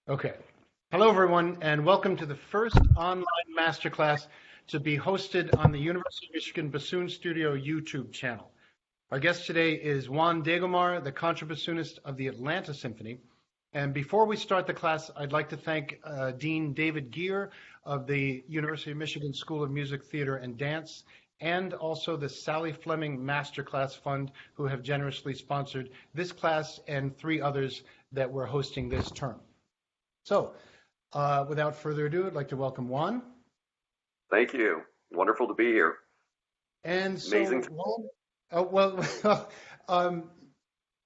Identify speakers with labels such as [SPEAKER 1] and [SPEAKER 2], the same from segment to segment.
[SPEAKER 1] Okay. Hello, everyone, and welcome to the first online masterclass to be hosted on the University of Michigan Bassoon Studio YouTube channel. Our guest today is Juan DeGomar, the contrabassoonist of the Atlanta Symphony. And before we start the class, I'd like to thank Dean David Gier of the University of Michigan School of Music, Theater, and Dance, and also the Sally Fleming Masterclass Fund, who have generously sponsored this class and three others that we're hosting this term. So, without further ado, I'd like to welcome Juan.
[SPEAKER 2] Thank you. Wonderful to be here.
[SPEAKER 1] And so,
[SPEAKER 2] Amazing.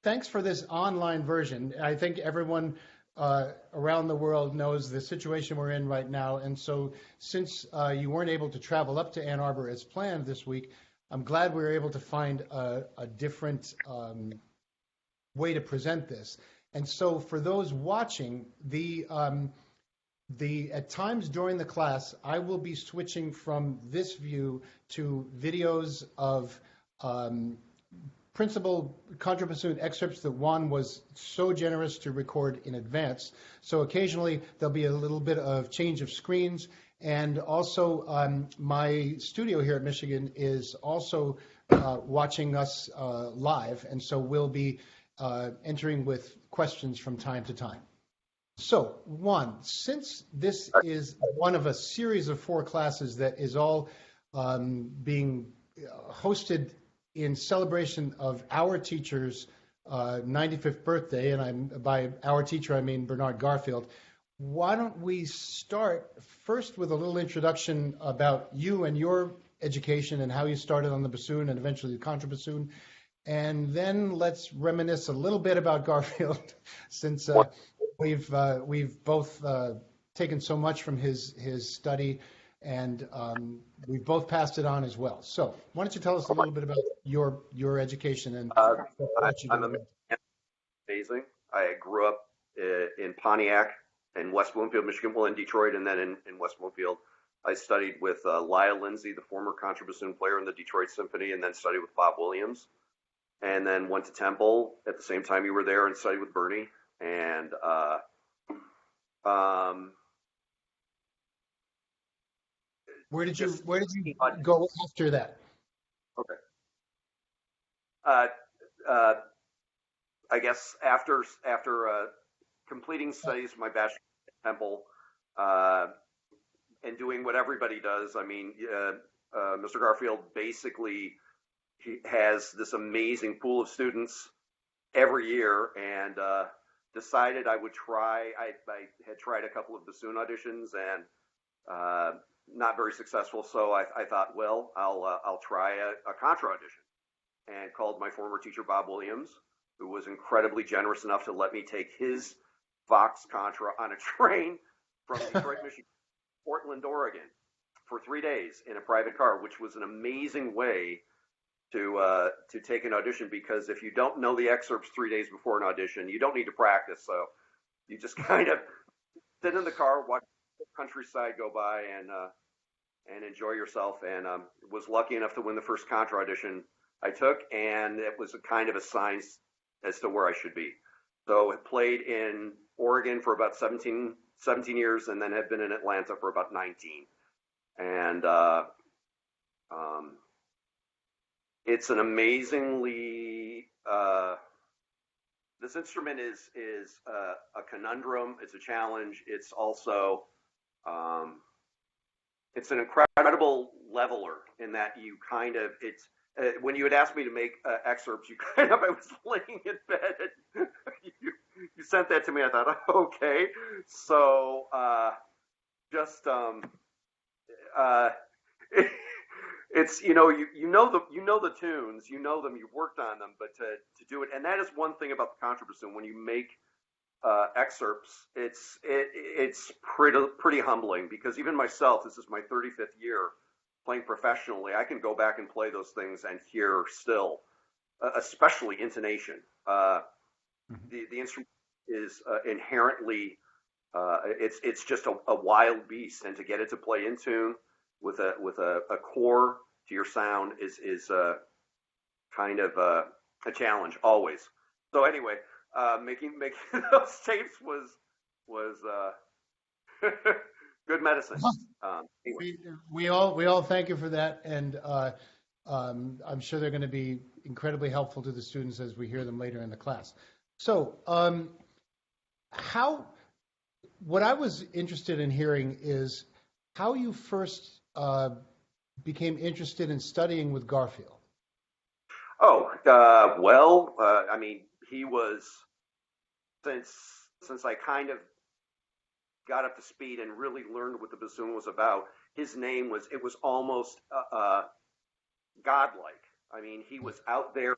[SPEAKER 1] Thanks for this online version. I think everyone around the world knows the situation we're in right now. And so, since you weren't able to travel up to Ann Arbor as planned this week, I'm glad we were able to find a different way to present this. And so for those watching, at times during the class, I will be switching from this view to videos of principal contrabassoon excerpts that Juan was so generous to record in advance. So occasionally there'll be a little bit of change of screens. And also my studio here at Michigan is also watching us live. And so we'll be entering with questions from time to time. So, Juan, since this is one of a series of four classes that is all being hosted in celebration of our teacher's 95th birthday, and by our teacher I mean Bernard Garfield, why don't we start first with a little introduction about you and your education and how you started on the bassoon and eventually the contrabassoon. And then let's reminisce a little bit about Garfield, since we've both taken so much from his study, and we've both passed it on as well. So why don't you tell us a little bit about your education and what you do?
[SPEAKER 2] Amazing. I grew up in Pontiac and West Bloomfield, Michigan, well, in Detroit, and then in West Bloomfield. I studied with Lyle Lindsay, the former contrabassoon player in the Detroit Symphony, and then studied with Bob Williams. And then went to Temple at the same time you were there and studied with Bernie. And
[SPEAKER 1] where did you go after that?
[SPEAKER 2] Okay. I guess after completing studies, my bachelor's at Temple, and doing what everybody does. I mean, Mr. Garfield basically, he has this amazing pool of students every year, and decided I would try. I had tried a couple of bassoon auditions and not very successful. So I thought, well, I'll try a Contra audition, and called my former teacher Bob Williams, who was incredibly generous enough to let me take his Vox Contra on a train from Detroit, Michigan, to Portland, Oregon, for 3 days in a private car, which was an amazing way to take an audition, because if you don't know the excerpts 3 days before an audition, you don't need to practice. So you just kind of sit in the car, watch the countryside go by, and enjoy yourself. And was lucky enough to win the first Contra audition I took, and it was a kind of a sign as to where I should be. So I played in Oregon for about 17 years, and then have been in Atlanta for about 19. And it's an amazingly, this instrument is a conundrum. It's a challenge. It's also, it's an incredible leveler in that you kind of, when you had asked me to make excerpts, I was laying in bed and you sent that to me. I thought, okay. So it's you know the tunes, you know them, you've worked on them, but to do it, and that is one thing about the contrabassoon. When you make excerpts, it's pretty humbling, because even myself, this is my 35th year playing professionally. I can go back and play those things and hear still, especially intonation. The instrument is inherently it's just a wild beast, and to get it to play in tune with a core to your sound is kind of a challenge always. So anyway, making those tapes was was good medicine. Anyway.
[SPEAKER 1] We all thank you for that, and I'm sure they're going to be incredibly helpful to the students as we hear them later in the class. So, what I was interested in hearing is how you first became interested in studying with Garfield.
[SPEAKER 2] Oh, I mean, he was, since I kind of got up to speed and really learned what the bassoon was about, his name was, it was almost godlike. I mean, he was out there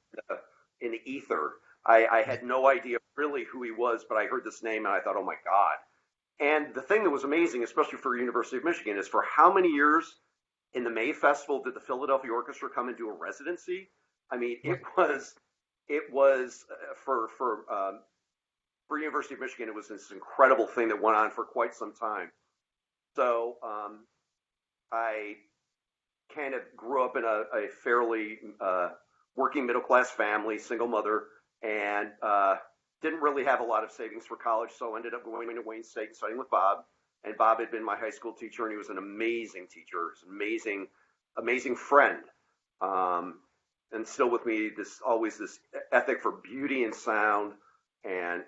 [SPEAKER 2] in the ether. I had no idea really who he was, but I heard this name and I thought, oh my God. And the thing that was amazing, especially for University of Michigan, is for how many years in the May Festival did the Philadelphia Orchestra come and do a residency? I mean, it was for University of Michigan, it was this incredible thing that went on for quite some time. So I kind of grew up in a fairly working middle class family, single mother, and didn't really have a lot of savings for college, so ended up going to Wayne State and studying with Bob. And Bob had been my high school teacher, and he was an amazing teacher, an amazing friend, and still with me. Always this ethic for beauty and sound, and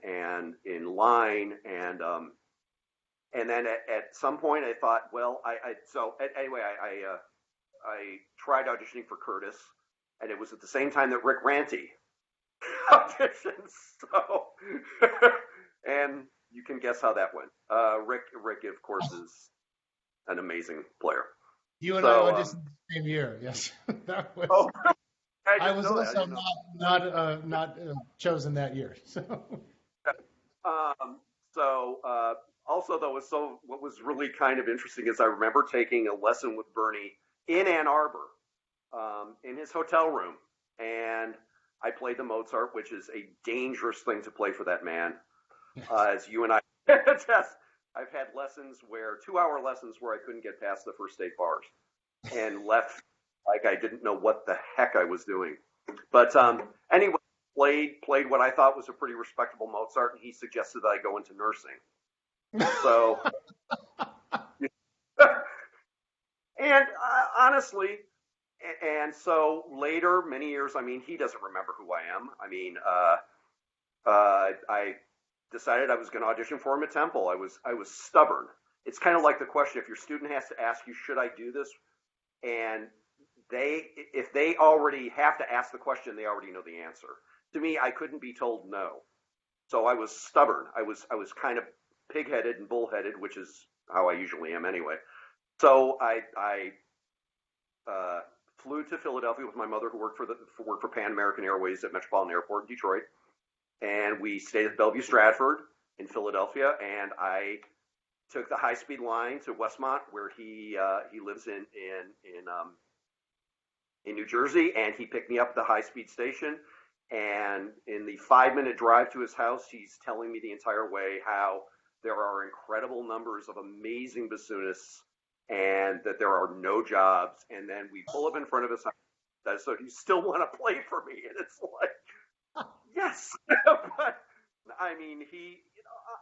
[SPEAKER 2] in line, and then at some point I thought, well, anyway, I tried auditioning for Curtis, and it was at the same time that Rick Ranty auditioned. So, and you can guess how that went. Rick, of course, is an amazing player.
[SPEAKER 1] You and I auditioned the same year. Yes, that was. Oh, I was also not chosen that year. So. Also, though, what was really kind of interesting is I remember taking a lesson with Bernie in Ann Arbor, in his hotel room, and I played the Mozart, which is a dangerous thing to play for that man, as you and I attest. I've had lessons 2-hour lessons where I couldn't get past the first 8 bars, and left like I didn't know what the heck I was doing. But anyway, played what I thought was a pretty respectable Mozart, and he suggested that I go into nursing. So, and honestly, and so later, many years, I mean, he doesn't remember who I am. I mean, I decided I was going to audition for him at Temple. I was stubborn. It's kind of like the question, if your student has to ask you, should I do this? And if they already have to ask the question, they already know the answer. To me, I couldn't be told no. So I was stubborn. I was kind of pig-headed and bullheaded, which is how I usually am anyway. So I flew to Philadelphia with my mother, who worked for Pan American Airways at Metropolitan Airport in Detroit, and we stayed at Bellevue Stratford in Philadelphia. And I took the high-speed line to Westmont, where he lives in New Jersey, and he picked me up at the high-speed station. And in the 5-minute drive to his house, he's telling me the entire way how there are incredible numbers of amazing bassoonists, and that there are no jobs. And then we pull up in front of his house. So, do you still want to play for me? And it's like, yes. But I mean,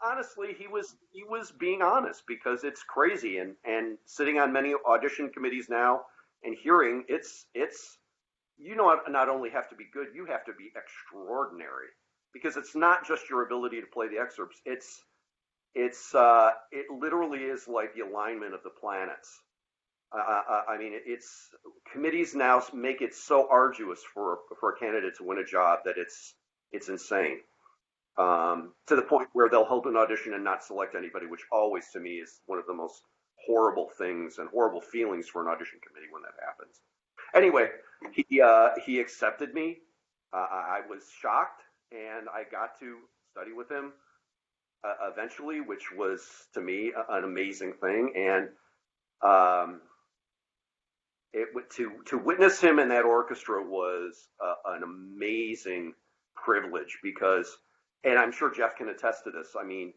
[SPEAKER 1] honestly, he was being honest, because it's crazy. And sitting on many audition committees now and hearing it's not only have to be good, you have to be extraordinary, because it's not just your ability to play the excerpts. It literally is like the alignment of the planets. I mean, committees now make it so arduous for a candidate to win a job that it's insane. To the point where they'll hold an audition and not select anybody, which always, to me, is one of the most horrible things and horrible feelings for an audition committee when that happens. Anyway, he accepted me. I was shocked, and I got to study with him eventually, which was, to me, an amazing thing. And to witness him in that orchestra was an amazing privilege, because, and I'm sure Jeff can attest to this, I mean,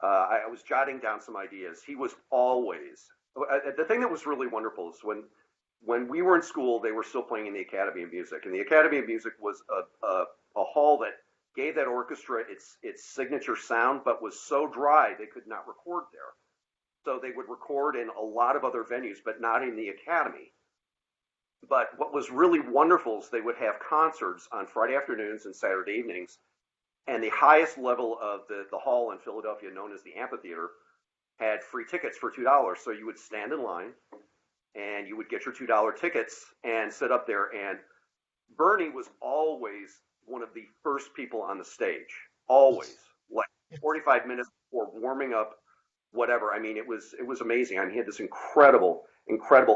[SPEAKER 1] I was jotting down some ideas. He was always, the thing that was really wonderful is when we were in school, they were still playing in the Academy of Music, and the Academy of Music was a hall that
[SPEAKER 2] gave that orchestra its signature sound, but was so dry they could not record there. So they would record in a lot of other venues, but not in the Academy. But what was really wonderful is they would have concerts on Friday afternoons and Saturday evenings, and the highest level of the hall in Philadelphia, known as the amphitheater, had free tickets for $2. So you would stand in line, and you would get your $2 tickets and sit up there. And Bernie was always one of the first people on the stage, always, like 45 minutes before warming up, whatever. I mean, it was amazing. I mean, he had this incredible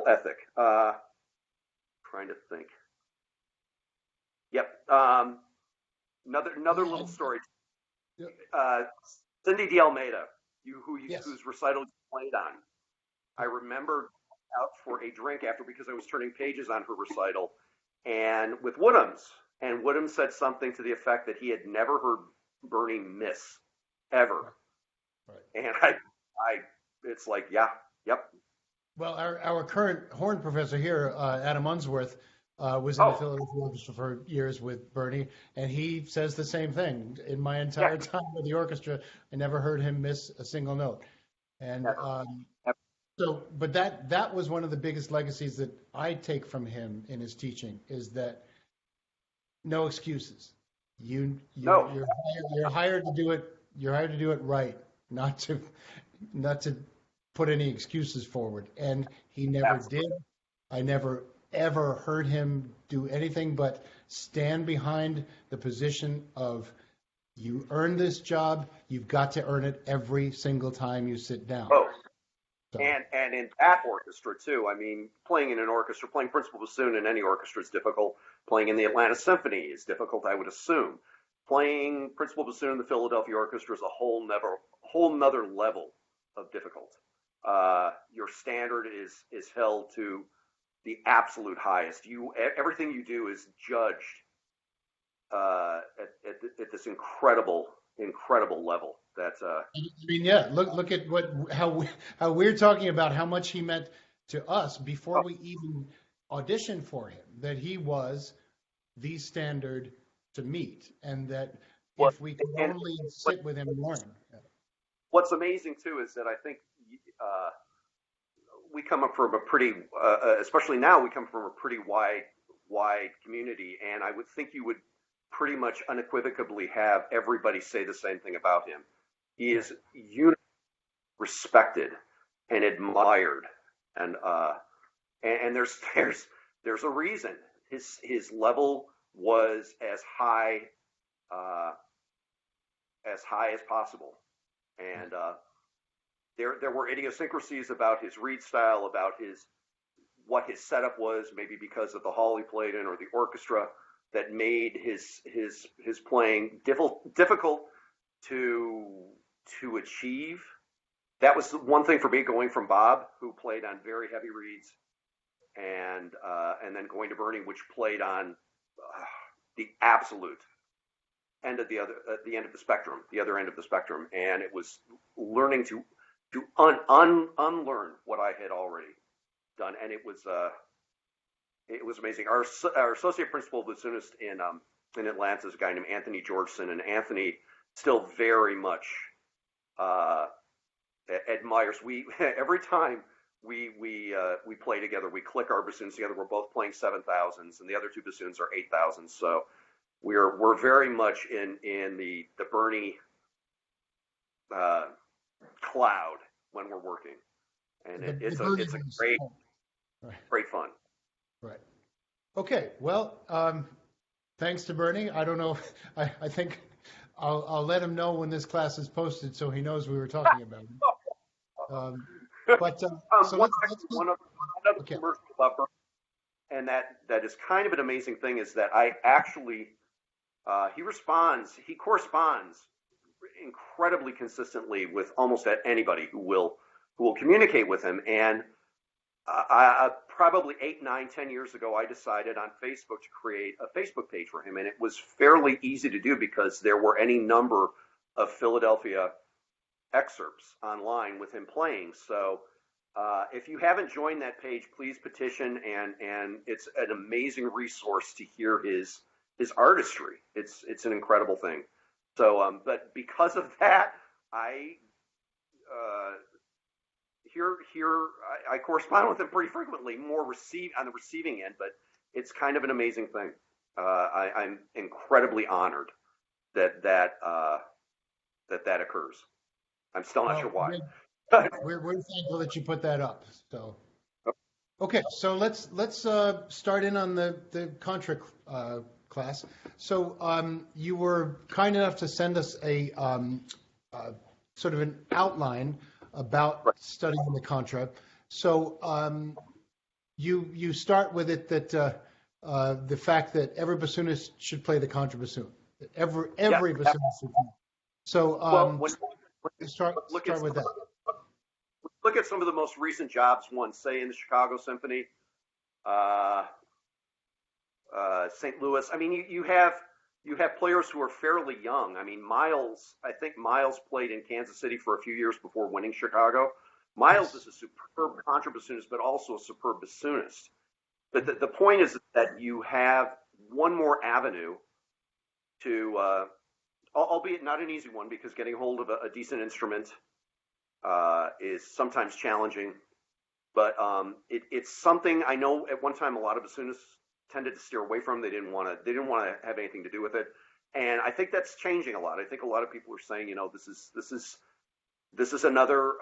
[SPEAKER 2] ethic. Trying to think. Yep. Another little story. Cindy D'Almeida, whose recital you played on. I remember out for a drink after, because I was turning pages on her recital, and with Woodhams, and Woodhams said something to the effect that he had never heard Bernie miss ever. Right. And I it's like, yeah, yep.
[SPEAKER 1] Well, our current horn professor here, Adam Unsworth, was in the Philadelphia Orchestra for years with Bernie, and he says the same thing. In my entire time with the orchestra, I never heard him miss a single note. And but that was one of the biggest legacies that I take from him in his teaching, is that no excuses. You're hired to do it. You're hired to do it right, not to put any excuses forward. And he never did. I never ever heard him do anything but stand behind the position of, you earn this job, you've got to earn it every single time you sit down. So.
[SPEAKER 2] And in that orchestra too. I mean, playing in an orchestra, playing principal bassoon in any orchestra is difficult. Playing in the Atlanta Symphony is difficult, I would assume. Playing principal bassoon in the Philadelphia Orchestra is a whole nother level of difficult. Your standard is held to the absolute highest. Everything you do is judged at this incredible level. That's
[SPEAKER 1] I mean, yeah. Look at how we're talking about how much he meant to us before we even auditioned for him. That he was the standard to meet, and that if we could only sit with him and learn.
[SPEAKER 2] What's amazing too is that I think we come up from a pretty, especially now, we come from a pretty wide community, and I would think you would pretty much unequivocally have everybody say the same thing about him. He is universally respected and admired, and there's a reason. His level was as high as possible, and there were idiosyncrasies about his reed style, about what his setup was, maybe because of the hall he played in or the orchestra, that made his playing difficult to achieve. That was one thing for me, going from Bob, who played on very heavy reeds, and then going to Bernie, which played on the absolute end of the spectrum, the other end of the spectrum, and it was learning to unlearn what I had already done, and it was amazing. Our associate principal bassoonist in Atlanta is a guy named Anthony Georgeson, and Anthony still very much admires. Every time we play together, we click our bassoons together. We're both playing 7,000s, and the other two bassoons are 8,000s. So we're very much in the Bernie cloud when we're working, and it's a great fun.
[SPEAKER 1] Right. Okay. Well, thanks to Bernie. I don't know. I think I'll let him know when this class is posted, so he knows we were talking about him.
[SPEAKER 2] One other commercial about Bernie, and that is kind of an amazing thing, is that I actually he corresponds incredibly consistently with almost anybody who will communicate with him. And probably 8, 9, 10 years ago, I decided on Facebook to create a Facebook page for him, and it was fairly easy to do because there were any number of Philadelphia excerpts online with him playing. So if you haven't joined that page, please petition, and it's an amazing resource to hear his is artistry. It's an incredible thing. So, but because of that, I I correspond with him pretty frequently, more on the receiving end, but it's kind of an amazing thing. I'm incredibly honored that occurs. I'm still not sure why.
[SPEAKER 1] We're thankful that you put that up. So, okay, so let's start in on the Contra class. So you were kind enough to send us a sort of an outline about studying the Contra. So you start with it that the fact that every bassoonist should play the contrabassoon. Every bassoonist should play. So start with that.
[SPEAKER 2] Look at some of the most recent jobs won, say in the Chicago Symphony, St. Louis. I mean, you have players who are fairly young. I mean, I think Miles played in Kansas City for a few years before winning Chicago. Miles is a superb contrabassoonist, but also a superb bassoonist. But the point is that you have one more avenue to, albeit not an easy one, because getting hold of a decent instrument is sometimes challenging. But it's something I know at one time a lot of bassoonists tended to steer away from. They didn't want to have anything to do with it, and I think that's changing a lot. I think a lot of people are saying, this is another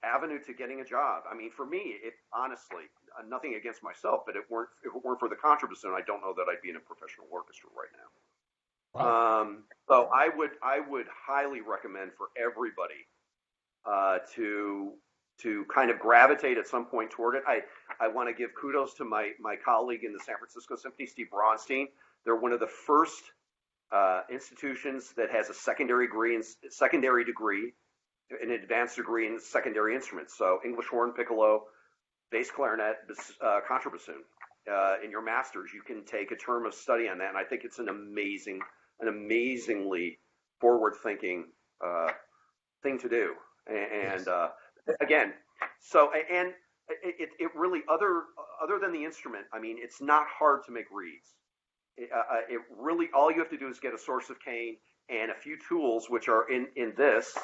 [SPEAKER 2] avenue to getting a job. I mean, for me, it honestly, nothing against myself, but if it weren't for the contrabassoon, I don't know that I'd be in a professional orchestra right now. Wow. So I would highly recommend for everybody to kind of gravitate at some point toward it. I want to give kudos to my colleague in the San Francisco Symphony, Steve Braunstein. They're one of the first institutions that has a secondary degree, an advanced degree in secondary instruments. So English horn, piccolo, bass clarinet, contrabassoon. In your master's, you can take a term of study on that, and I think it's an amazingly forward-thinking thing to do. And again, so and it really other than the instrument, I mean, it's not hard to make reeds. It really, all you have to do is get a source of cane and a few tools, which are in this,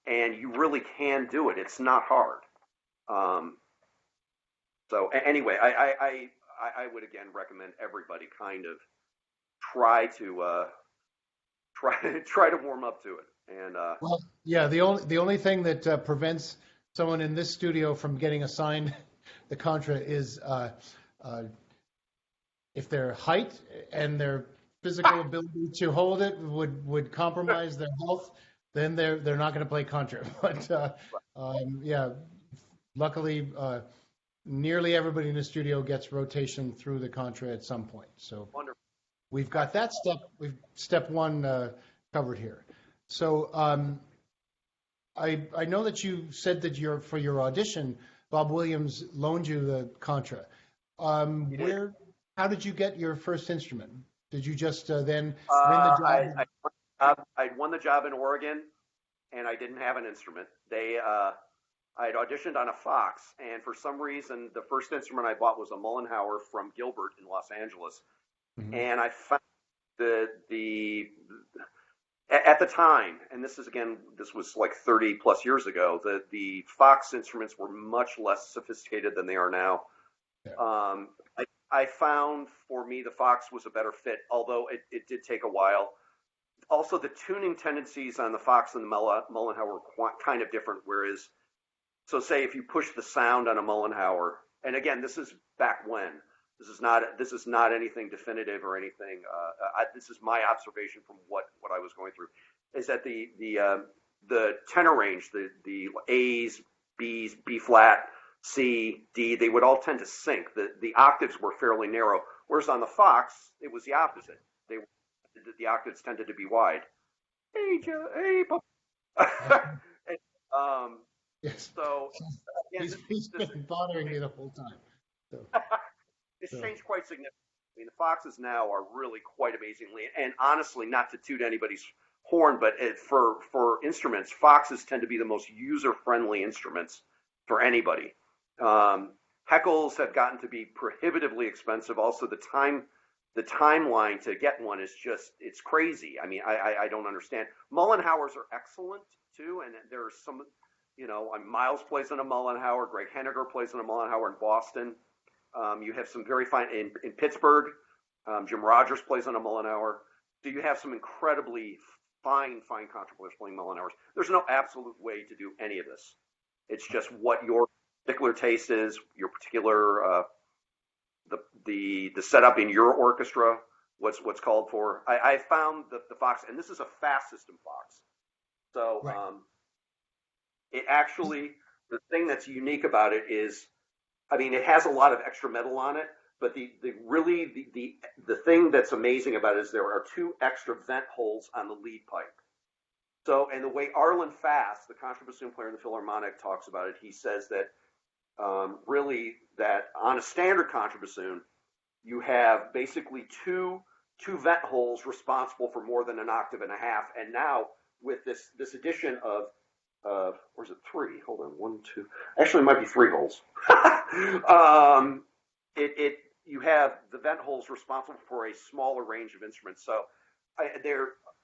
[SPEAKER 2] and you really can do it. It's not hard. So anyway, I would again recommend everybody kind of try to warm up to it. And
[SPEAKER 1] well, yeah, the only thing that prevents someone in this studio from getting assigned the Contra is if their height and their physical ability to hold it would compromise their health, then they're not going to play Contra. But yeah, luckily, nearly everybody in the studio gets rotation through the Contra at some point. So
[SPEAKER 2] wonderful.
[SPEAKER 1] We've got that step one covered here. So I know that you said that for your audition, Bob Williams loaned you the Contra. How did you get your first instrument? Did you just then win the job?
[SPEAKER 2] I'd won the job in Oregon, and I didn't have an instrument. I'd auditioned on a Fox, and for some reason, the first instrument I bought was a Mollenhauer from Gilbert in Los Angeles. Mm-hmm. And I found at the time, and this was like 30 plus years ago, the Fox instruments were much less sophisticated than they are now. Yeah. I found for me the Fox was a better fit, although it did take a while. Also, the tuning tendencies on the Fox and the Mollenhauer were kind of different, whereas, so say if you push the sound on a Mollenhauer, and again, this is back when, this is not anything definitive or anything. This is my observation from what I was going through, is that the tenor range, the A's, B's, B flat, C, D, they would all tend to sync. The octaves were fairly narrow, whereas on the Fox it was the opposite. The octaves tended to be wide. Hey, Joe, hey,
[SPEAKER 1] yes.
[SPEAKER 2] So again,
[SPEAKER 1] he's been bothering me the whole time. So.
[SPEAKER 2] It's changed quite significantly. I mean, the Foxes now are really quite amazingly, and honestly, not to toot anybody's horn, but for instruments, Foxes tend to be the most user-friendly instruments for anybody. Heckles have gotten to be prohibitively expensive. Also, the time the timeline to get one is it's crazy. I mean, I don't understand. Mollenhauers are excellent too, and there's some, Miles plays in a Mollenhauer, Greg Henniger plays in a Mollenhauer in Boston. You have some very fine in Pittsburgh. Jim Rogers plays on a Mollenhauer. So you have some incredibly fine contrabass players playing Mollenhauers. There's no absolute way to do any of this. It's just what your particular taste is, your particular the setup in your orchestra, what's called for. I found the Fox, and this is a fast system Fox. So
[SPEAKER 1] right.
[SPEAKER 2] It actually, the thing that's unique about it is, I mean, it has a lot of extra metal on it, but the thing that's amazing about it is there are 2 extra vent holes on the lead pipe. So, and the way Arlen Fast, the contrabassoon player in the Philharmonic, talks about it, he says that really that on a standard contrabassoon, you have basically two vent holes responsible for more than an octave and a half. And now with this addition of or is it 3? Hold on, 1, 2. Actually, it might be 3 holes. You have the vent holes responsible for a smaller range of instruments. So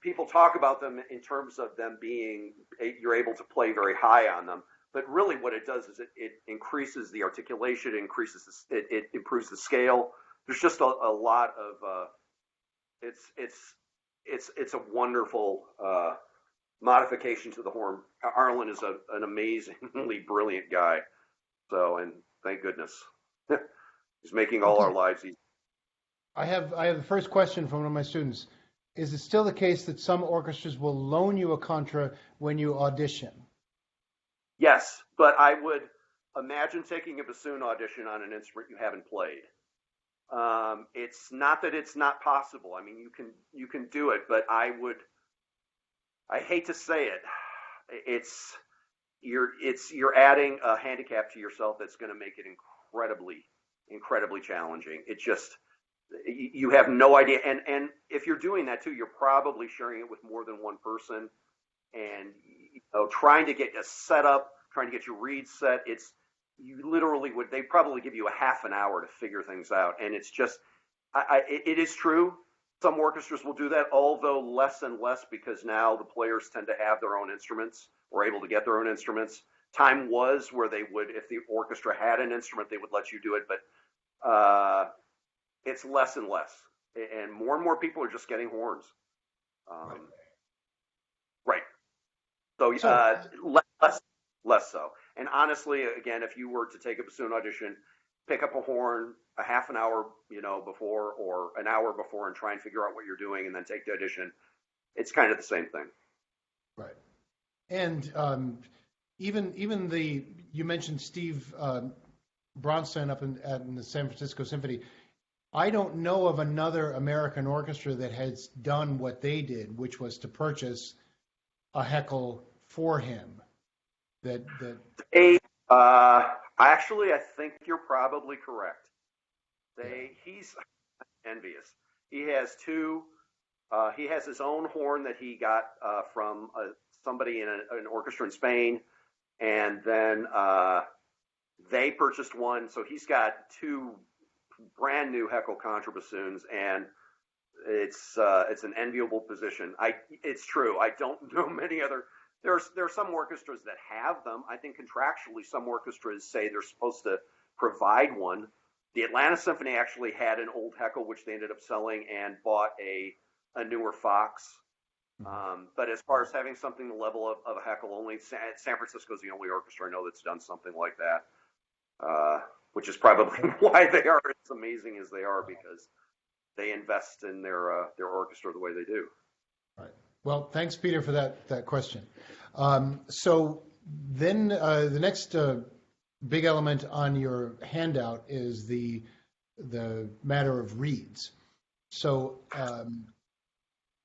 [SPEAKER 2] people talk about them in terms of them being, you're able to play very high on them. But really what it does is it increases the articulation, it improves the scale. There's just a lot of, it's a wonderful modification to the horn. Arlen is an amazingly brilliant guy. So, and thank goodness. He's making all our lives easy.
[SPEAKER 1] I have the first question from one of my students. Is it still the case that some orchestras will loan you a contra when you audition?
[SPEAKER 2] Yes, but I would imagine taking a bassoon audition on an instrument you haven't played. It's not that it's not possible. I mean, you can do it, but I hate to say it, you're adding a handicap to yourself that's going to make it incredibly challenging. It just, you have no idea. And if you're doing that too, you're probably sharing it with more than one person, and trying to get a setup, trying to get your reeds set. They probably give you a half an hour to figure things out. And it's just, it is true. Some orchestras will do that, although less and less, because now the players tend to have their own instruments or able to get their own instruments. Time was where they would, if the orchestra had an instrument, they would let you do it, but it's less and less. And more people are just getting horns. Right. So less so. And honestly, again, if you were to take a bassoon audition, pick up a horn a half an hour, before or an hour before, and try and figure out what you're doing, and then take the audition. It's kind of the same thing.
[SPEAKER 1] Right. And even you mentioned Steve Bronstein up in the San Francisco Symphony. I don't know of another American orchestra that has done what they did, which was to purchase a Heckel for him.
[SPEAKER 2] Actually, I think you're probably correct. He's envious. He has 2. He has his own horn that he got from somebody in an orchestra in Spain, and then they purchased one. So he's got 2 brand new Heckel contrabassoons, and it's an enviable position. It's true. I don't know many other. There are some orchestras that have them. I think contractually some orchestras say they're supposed to provide one. The Atlanta Symphony actually had an old Heckel, which they ended up selling, and bought a newer Fox. But as far as having something the level of a Heckel, only San Francisco is the only orchestra I know that's done something like that, which is probably why they are as amazing as they are, because they invest in their orchestra the way they do.
[SPEAKER 1] Right. Well, thanks, Peter, for that question. So then the next big element on your handout is the matter of reeds. So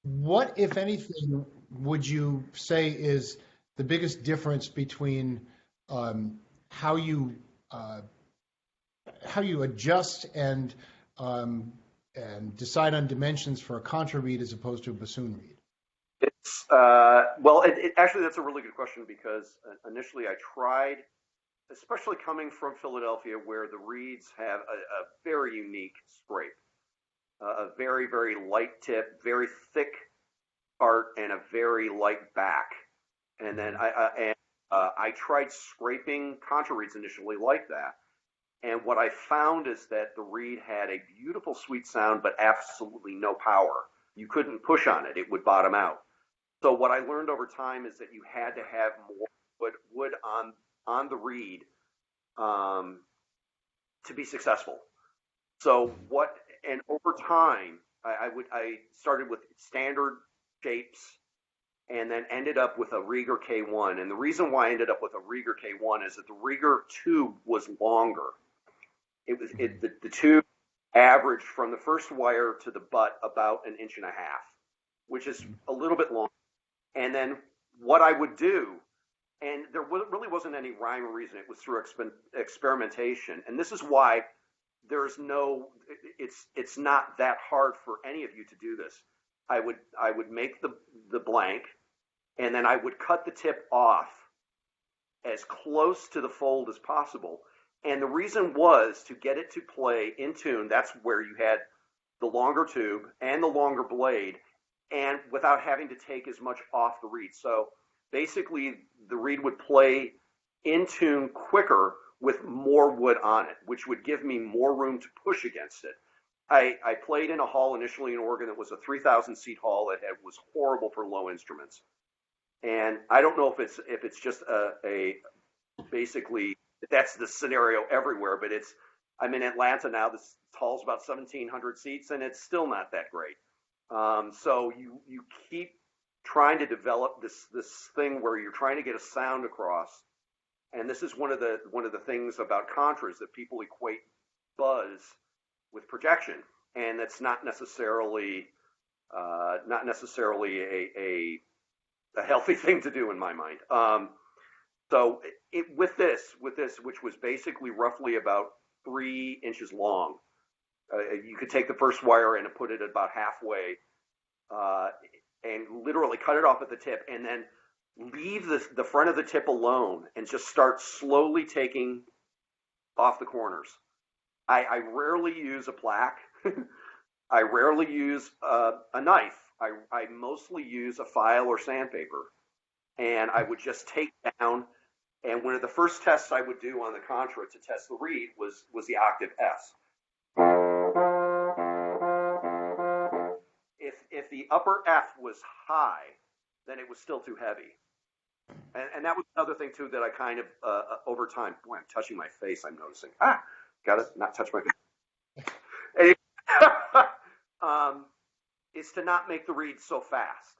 [SPEAKER 1] what, if anything, would you say is the biggest difference between how you adjust and decide on dimensions for a contra reed as opposed to a bassoon reed?
[SPEAKER 2] It's actually, that's a really good question, because initially I tried, especially coming from Philadelphia, where the reeds have a very unique scrape. a very, very light tip, very thick part, and a very light back. And then I tried scraping contra reeds initially like that. And what I found is that the reed had a beautiful, sweet sound, but absolutely no power. You couldn't push on it. It would bottom out. So what I learned over time is that you had to have more wood on the reed to be successful. So and over time, I started with standard shapes and then ended up with a Rieger K1. And the reason why I ended up with a Rieger K1 is that the Rieger tube was longer. The tube averaged from the first wire to the butt about 1.5 inches, which is a little bit long. And then what I would do, and there really wasn't any rhyme or reason, it was through experimentation. And this is why it's not that hard for any of you to do this. I would make the blank, and then I would cut the tip off as close to the fold as possible. And the reason was to get it to play in tune. That's where you had the longer tube and the longer blade, and without having to take as much off the reed. So basically, the reed would play in tune quicker with more wood on it, which would give me more room to push against it. I played in a hall initially in Oregon that was a 3,000 seat hall. It was horrible for low instruments. And I don't know if it's just basically that's the scenario everywhere, but I'm in Atlanta now. This hall's about 1,700 seats, and it's still not that great. So you keep trying to develop this thing where you're trying to get a sound across, and this is one of the things about contras that people equate buzz with projection, and that's not necessarily a healthy thing to do in my mind. So with this, which was basically roughly about 3 inches long, you could take the first wire and put it about halfway, and literally cut it off at the tip, and then leave the front of the tip alone, and just start slowly taking off the corners. I rarely use a plaque. I rarely use a knife. I mostly use a file or sandpaper, and I would just take down. And one of the first tests I would do on the Contra to test the reed was the octave S. If the upper F was high, then it was still too heavy. And that was another thing too that I kind of over time. Boy, I'm touching my face. I'm noticing. Got it. Not touch my face. Is to not make the reeds so fast.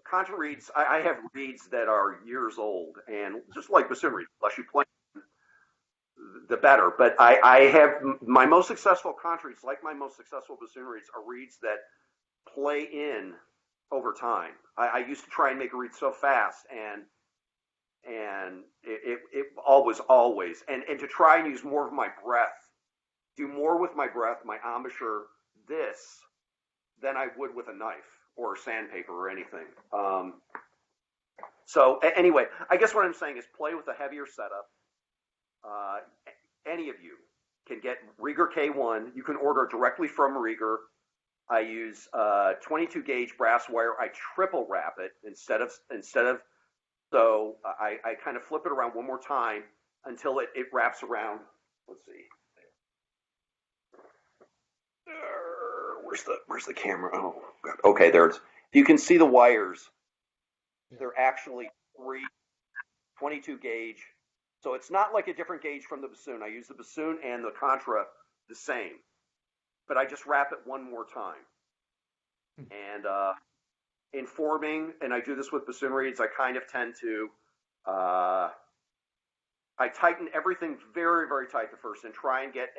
[SPEAKER 2] Contra reeds, I have reeds that are years old, and just like bassoon reeds, the less you play, the better. But I have my most successful contra reeds, like my most successful bassoon reeds, are reeds that play in over time. I used to try and make a reed so fast, and it always, and to try and use more of my breath, do more with my breath, my embouchure, than I would with a knife or sandpaper or anything. So anyway, I guess what I'm saying is play with a heavier setup. Any of you can get Rieger K1. You can order directly from Rieger. I use 22 gauge brass wire. I triple wrap it instead of so I kind of flip it around one more time until it wraps around. Let's see. Where's the camera? Oh, God. Okay, there it is. You can see the wires. They're actually 22 gauge. So it's not like a different gauge from the bassoon. I use the bassoon and the Contra the same, but I just wrap it one more time. And in forming, and I do this with bassoon reeds, I kind of tend to, I tighten everything very, very tight the first and try and get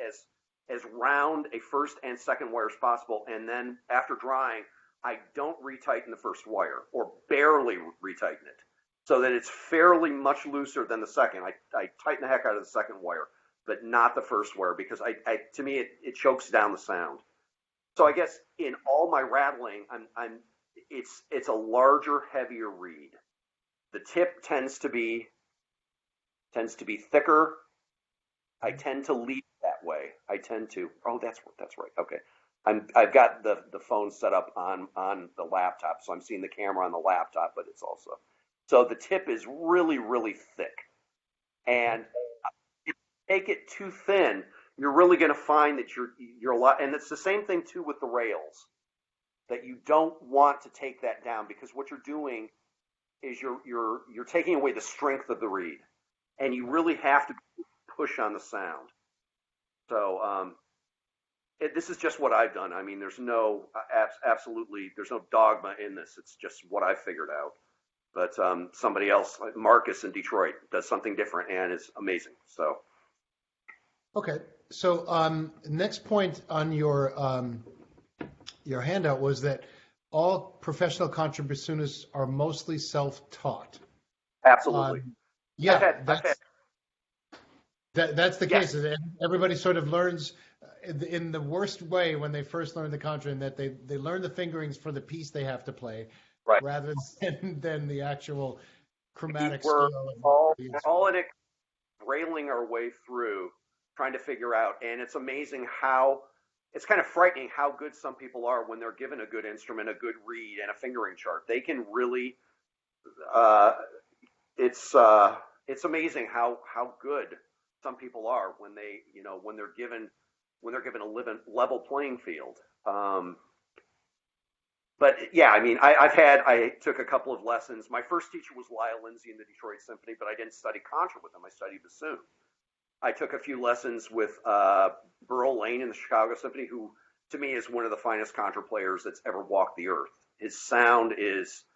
[SPEAKER 2] as round a first and second wire as possible. And then after drying, I don't retighten the first wire or barely retighten it so that it's fairly much looser than the second. I tighten the heck out of the second wire, but not the first wire because to me, it chokes down the sound. So I guess in all my rattling, it's a larger, heavier reed. The tip tends to be thicker. I tend to lead that way. Oh, that's right. Okay. I've got the phone set up on the laptop, so I'm seeing the camera on the laptop, but it's also so the tip is really really thick, and if you take it too thin, you're really going to find that you're a lot, and it's the same thing too with the rails, that you don't want to take that down because what you're doing is you're taking away the strength of the reed, and you really have to push on the sound. So this is just what I've done. I mean, there's no absolutely there's no dogma in this. It's just what I figured out. But somebody else, like Marcus in Detroit, does something different and it's amazing. So.
[SPEAKER 1] Okay. So next point on your handout was that all professional contrabassoonists are mostly self-taught.
[SPEAKER 2] Absolutely.
[SPEAKER 1] Yeah, that's the case. Everybody sort of learns in the worst way when they first learn the contra, in that they learn the fingerings for the piece they have to play,
[SPEAKER 2] right,
[SPEAKER 1] rather than the actual chromatic
[SPEAKER 2] we're
[SPEAKER 1] scale.
[SPEAKER 2] We're all in it, railing our way through, trying to figure out, and it's amazing how it's kind of frightening how good some people are when they're given a good instrument, a good reed, and a fingering chart. They can really, it's amazing how good some people are when they, when they're given a level playing field. But yeah, I mean, I took a couple of lessons. My first teacher was Lyle Lindsay in the Detroit Symphony, but I didn't study contra with him. I studied bassoon. I took a few lessons with Burl Lane in the Chicago Symphony, who to me is one of the finest contra players that's ever walked the earth. His sound is,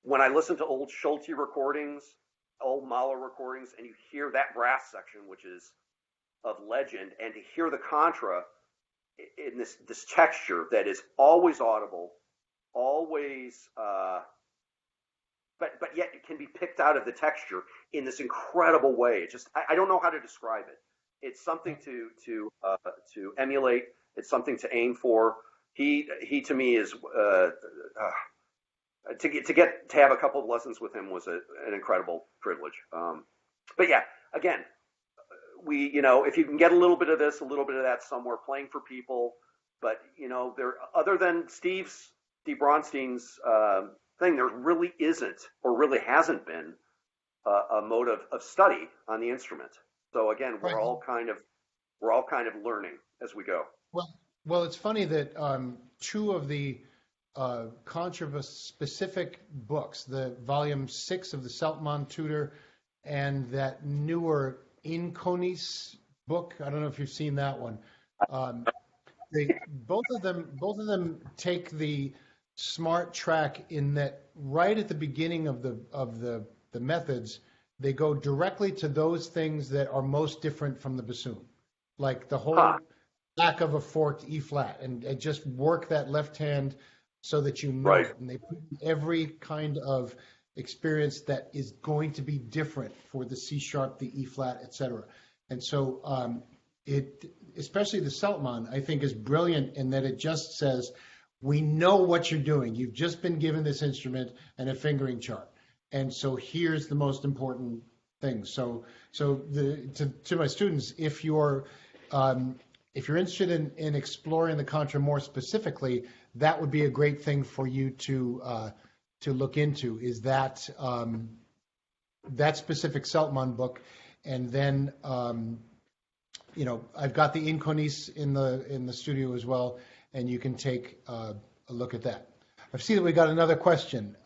[SPEAKER 2] when I listen to old Schulte recordings, old Mahler recordings, and you hear that brass section, which is of legend, and to hear the contra in this texture that is always audible, always, but yet it can be picked out of the texture in this incredible way. It just, I don't know how to describe it. It's something to emulate. It's something to aim for. He to me is to have a couple of lessons with him was an incredible privilege. But yeah, again, if you can get a little bit of this, a little bit of that somewhere, playing for people, but there, other than Steve Bronstein's thing, there really isn't, or really hasn't been, a mode of study on the instrument. So again, we're all kind of learning as we go.
[SPEAKER 1] Well, it's funny that two of the Contrabass specific books, the volume 6 of the Seltman Tutor and that newer Inconis book, I don't know if you've seen that one. Both of them take the smart track in that right at the beginning of the methods, they go directly to those things that are most different from the bassoon, like the whole lack of a forked E flat, and just work that left hand so that you know
[SPEAKER 2] right.
[SPEAKER 1] it. And they put every kind of experience that is going to be different for the C sharp, the E flat, etc. And so it, especially the Seltman, I think is brilliant in that it just says, we know what you're doing. You've just been given this instrument and a fingering chart. And so here's the most important thing. So to my students, if you're interested in exploring the contra more specifically, that would be a great thing for you to look into, is that specific Seltman book. And then I've got the Inconis in the studio as well, and you can take a look at that. I see that we got another question.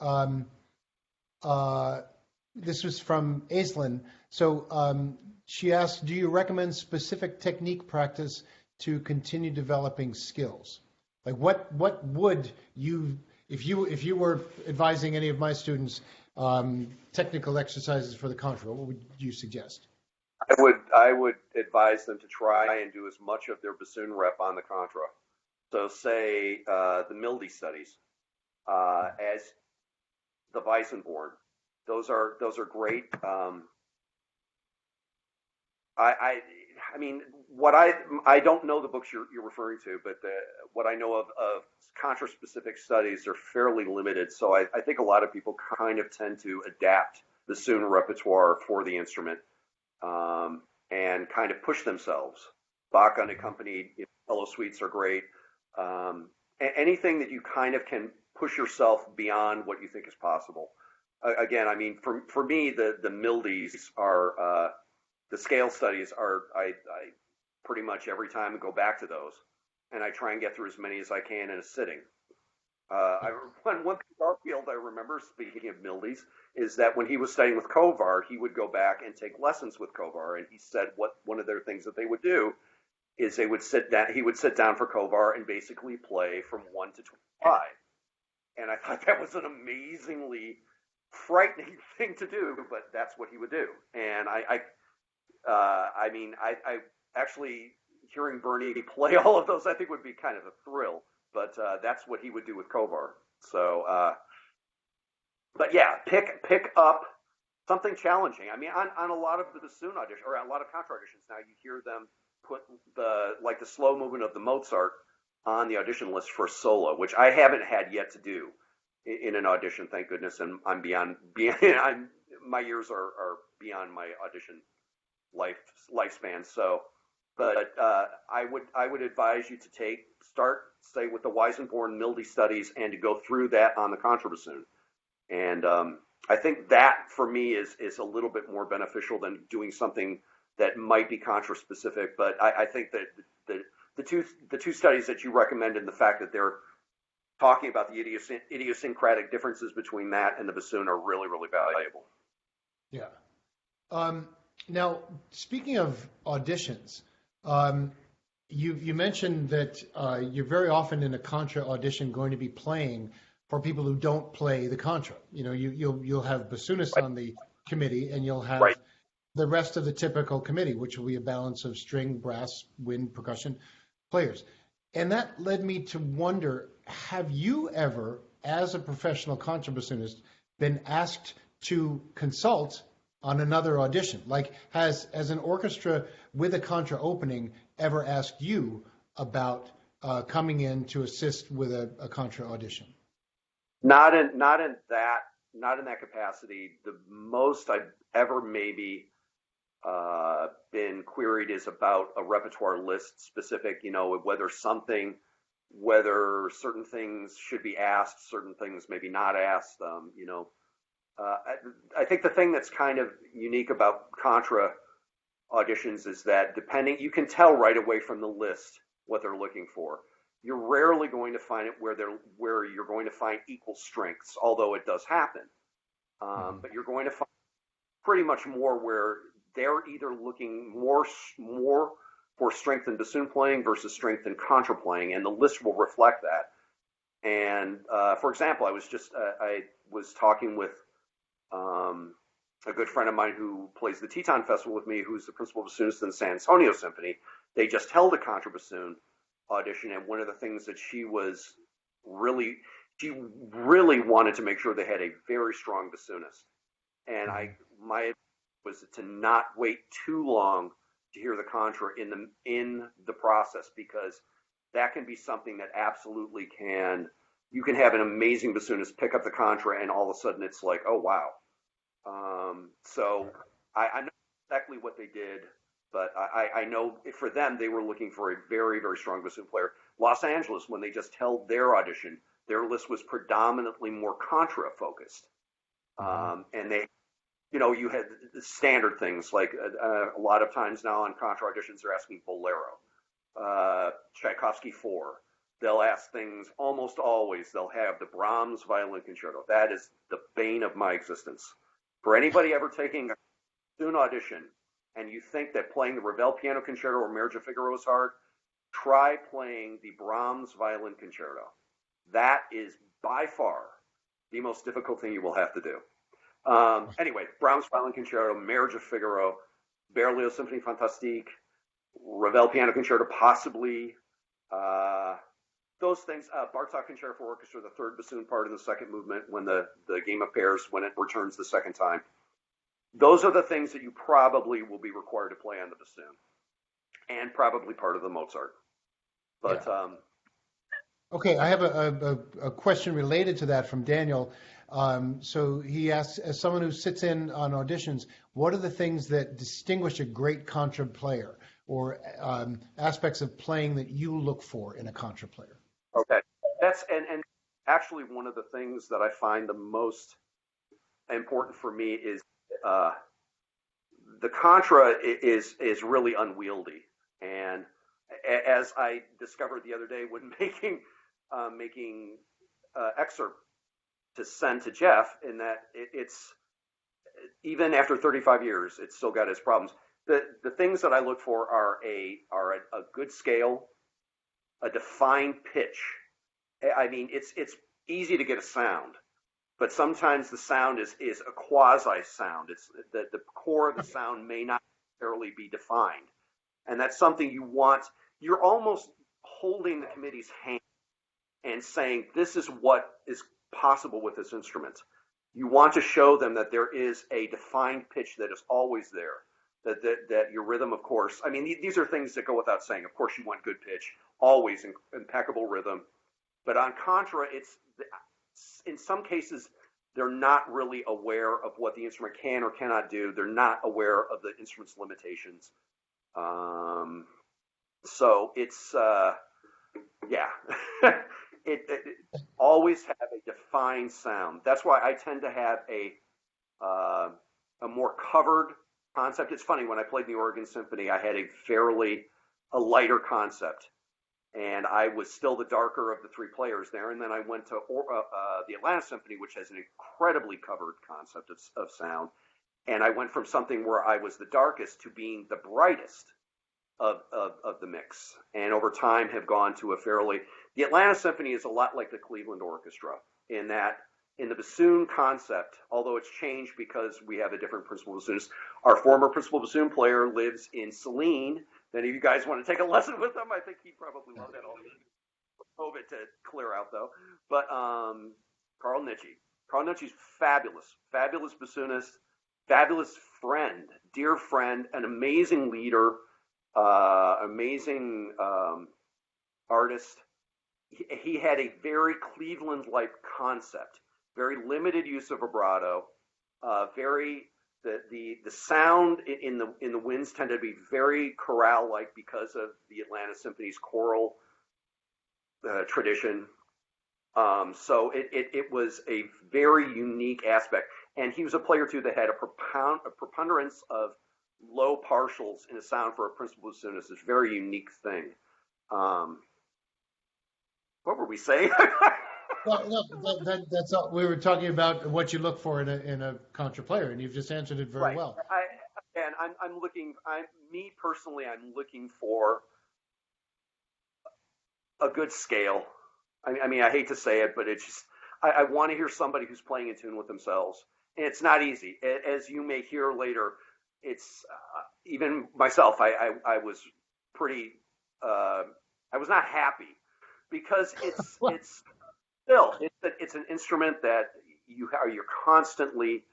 [SPEAKER 1] This was from Aislinn. So she asked, do you recommend specific technique practice to continue developing skills? Like what would you, if you were advising any of my students technical exercises for the contra, what would you suggest?
[SPEAKER 2] I would advise them to try and do as much of their bassoon rep on the contra. So say the Mildy studies, as the Weissenborn, those are great. I mean, what I don't know the books you're referring to, but what I know of contra-specific studies are fairly limited. So I think a lot of people kind of tend to adapt bassoon repertoire for the instrument and kind of push themselves. Bach unaccompanied fellow suites are great. anything that you kind of can push yourself beyond what you think is possible. Again, I mean, for me, the Mildies are the scale studies are I pretty much every time I go back to those, and I try and get through as many as I can in a sitting. One thing Garfield I remember, speaking of Mildies, is that when he was studying with Kovar, he would go back and take lessons with Kovar, and he said one of their things that they would do is they would sit down. He would sit down for Kovar and basically play from 1 to 25. And I thought that was an amazingly frightening thing to do, but that's what he would do. And I mean, I actually hearing Bernie play all of those, I think would be kind of a thrill. But that's what he would do with Kovar. So, but yeah, pick up something challenging. I mean, on a lot of the bassoon auditions or a lot of contra auditions now, you hear them put the slow movement of the Mozart on the audition list for solo, which I haven't had yet to do in an audition, thank goodness. And I'm beyond my years are beyond my audition lifespan. So, but I would advise you to start say with the Weisenborn Mildy studies and to go through that on the contrabassoon. And I think that for me is a little bit more beneficial than doing something that might be contra specific. But I think that the two studies that you recommended and the fact that they're talking about the idiosyncratic differences between that and the bassoon are really, really valuable.
[SPEAKER 1] Yeah. Now, speaking of auditions, you mentioned that you're very often in a contra audition going to be playing for people who don't play the contra. You know, you'll have bassoonists on the committee, and you'll have the rest of the typical committee, which will be a balance of string, brass, wind, percussion players. And that led me to wonder, have you ever, as a professional contrabassoonist, been asked to consult on another audition? Like, has an orchestra with a contra opening ever asked you about coming in to assist with a contra audition?
[SPEAKER 2] Not in that capacity. The most I've ever maybe been queried is about a repertoire list specific, you know, whether certain things should be asked, certain things maybe not asked, you know. I think the thing that's kind of unique about contra auditions is that you can tell right away from the list what they're looking for. You're rarely going to find it where you're going to find equal strengths, although it does happen. But you're going to find pretty much more where they're either looking more for strength in bassoon playing versus strength in contra playing, and the list will reflect that. And for example, I was talking with a good friend of mine who plays the Teton Festival with me, who's the principal bassoonist in the San Antonio Symphony. They just held a contrabassoon audition, and one of the things that she really wanted to make sure they had a very strong bassoonist. And my advice was to not wait too long to hear the contra in the process, because that can be something that absolutely you can have an amazing bassoonist pick up the contra and all of a sudden it's like, oh wow. So I know exactly what they did, but I know for them, they were looking for a very, very strong bassoon player. Los Angeles, when they just held their audition, their list was predominantly more contra focused. And they, you know, you had the standard things like a lot of times now on contra auditions, they're asking Bolero, Tchaikovsky 4. They'll ask things almost always. They'll have the Brahms Violin Concerto. That is the bane of my existence. For anybody ever taking a bassoon audition and you think that playing the Ravel Piano Concerto or Marriage of Figaro is hard, try playing the Brahms Violin Concerto. That is by far the most difficult thing you will have to do. Anyway, Brahms Violin Concerto, Marriage of Figaro, Berlioz Symphonie Fantastique, Ravel Piano Concerto possibly, those things, Bartok Concerto for Orchestra, the third bassoon part in the second movement when the game of pairs, when it returns the second time. Those are the things that you probably will be required to play on the bassoon, and probably part of the Mozart. But
[SPEAKER 1] okay, I have a question related to that from Daniel. So he asks, as someone who sits in on auditions, what are the things that distinguish a great contra player, or aspects of playing that you look for in a contra player?
[SPEAKER 2] Okay. And actually one of the things that I find the most important for me is uh, the Contra is really unwieldy, and as I discovered the other day when making excerpt to send to Jeff, in that it's even after 35 years, it's still got its problems. The things that I look for are a good scale, a defined pitch. I mean, it's easy to get a sound, but sometimes the sound is a quasi sound. It's the core of the sound may not necessarily be defined, and that's something you want. You're almost holding the committee's hand and saying, this is what is possible with this instrument. You want to show them that there is a defined pitch that is always there. That your rhythm, of course. I mean, these are things that go without saying. Of course, you want good pitch, always impeccable rhythm. But on Contra, it's in some cases they're not really aware of what the instrument can or cannot do. They're not aware of the instrument's limitations. So it's yeah, it always have a defined sound. That's why I tend to have a more covered concept. It's funny, when I played the Oregon Symphony, I had a lighter concept, and I was still the darker of the three players there. And then I went to the Atlanta Symphony, which has an incredibly covered concept of sound. And I went from something where I was the darkest to being the brightest of the mix. And over time have gone to the Atlanta Symphony is a lot like the Cleveland Orchestra in that in the bassoon concept, although it's changed because we have a different principal bassoonist. Our former principal bassoon player lives in Saline. If any of you guys want to take a lesson with him, I think he'd probably love that. All COVID to clear out though. But Carl Nicci's fabulous bassoonist, fabulous friend, dear friend, an amazing leader, amazing artist. He had a very Cleveland-like concept, very limited use of vibrato, the sound in the winds tended to be very chorale-like because of the Atlanta Symphony's choral tradition. So it was a very unique aspect, and he was a player too that had a preponderance of low partials in a sound for a principal bassoonist. It's a very unique thing. What were we saying?
[SPEAKER 1] Well, no, that's all. We were talking about what you look for in a contra player, and you've just answered it very
[SPEAKER 2] Right.
[SPEAKER 1] well.
[SPEAKER 2] Me personally, I'm looking for a good scale. I mean, I hate to say it, but it's just, I want to hear somebody who's playing in tune with themselves. And it's not easy. As you may hear later, it's, even myself, I was pretty, I was not happy because it's an instrument that you're constantly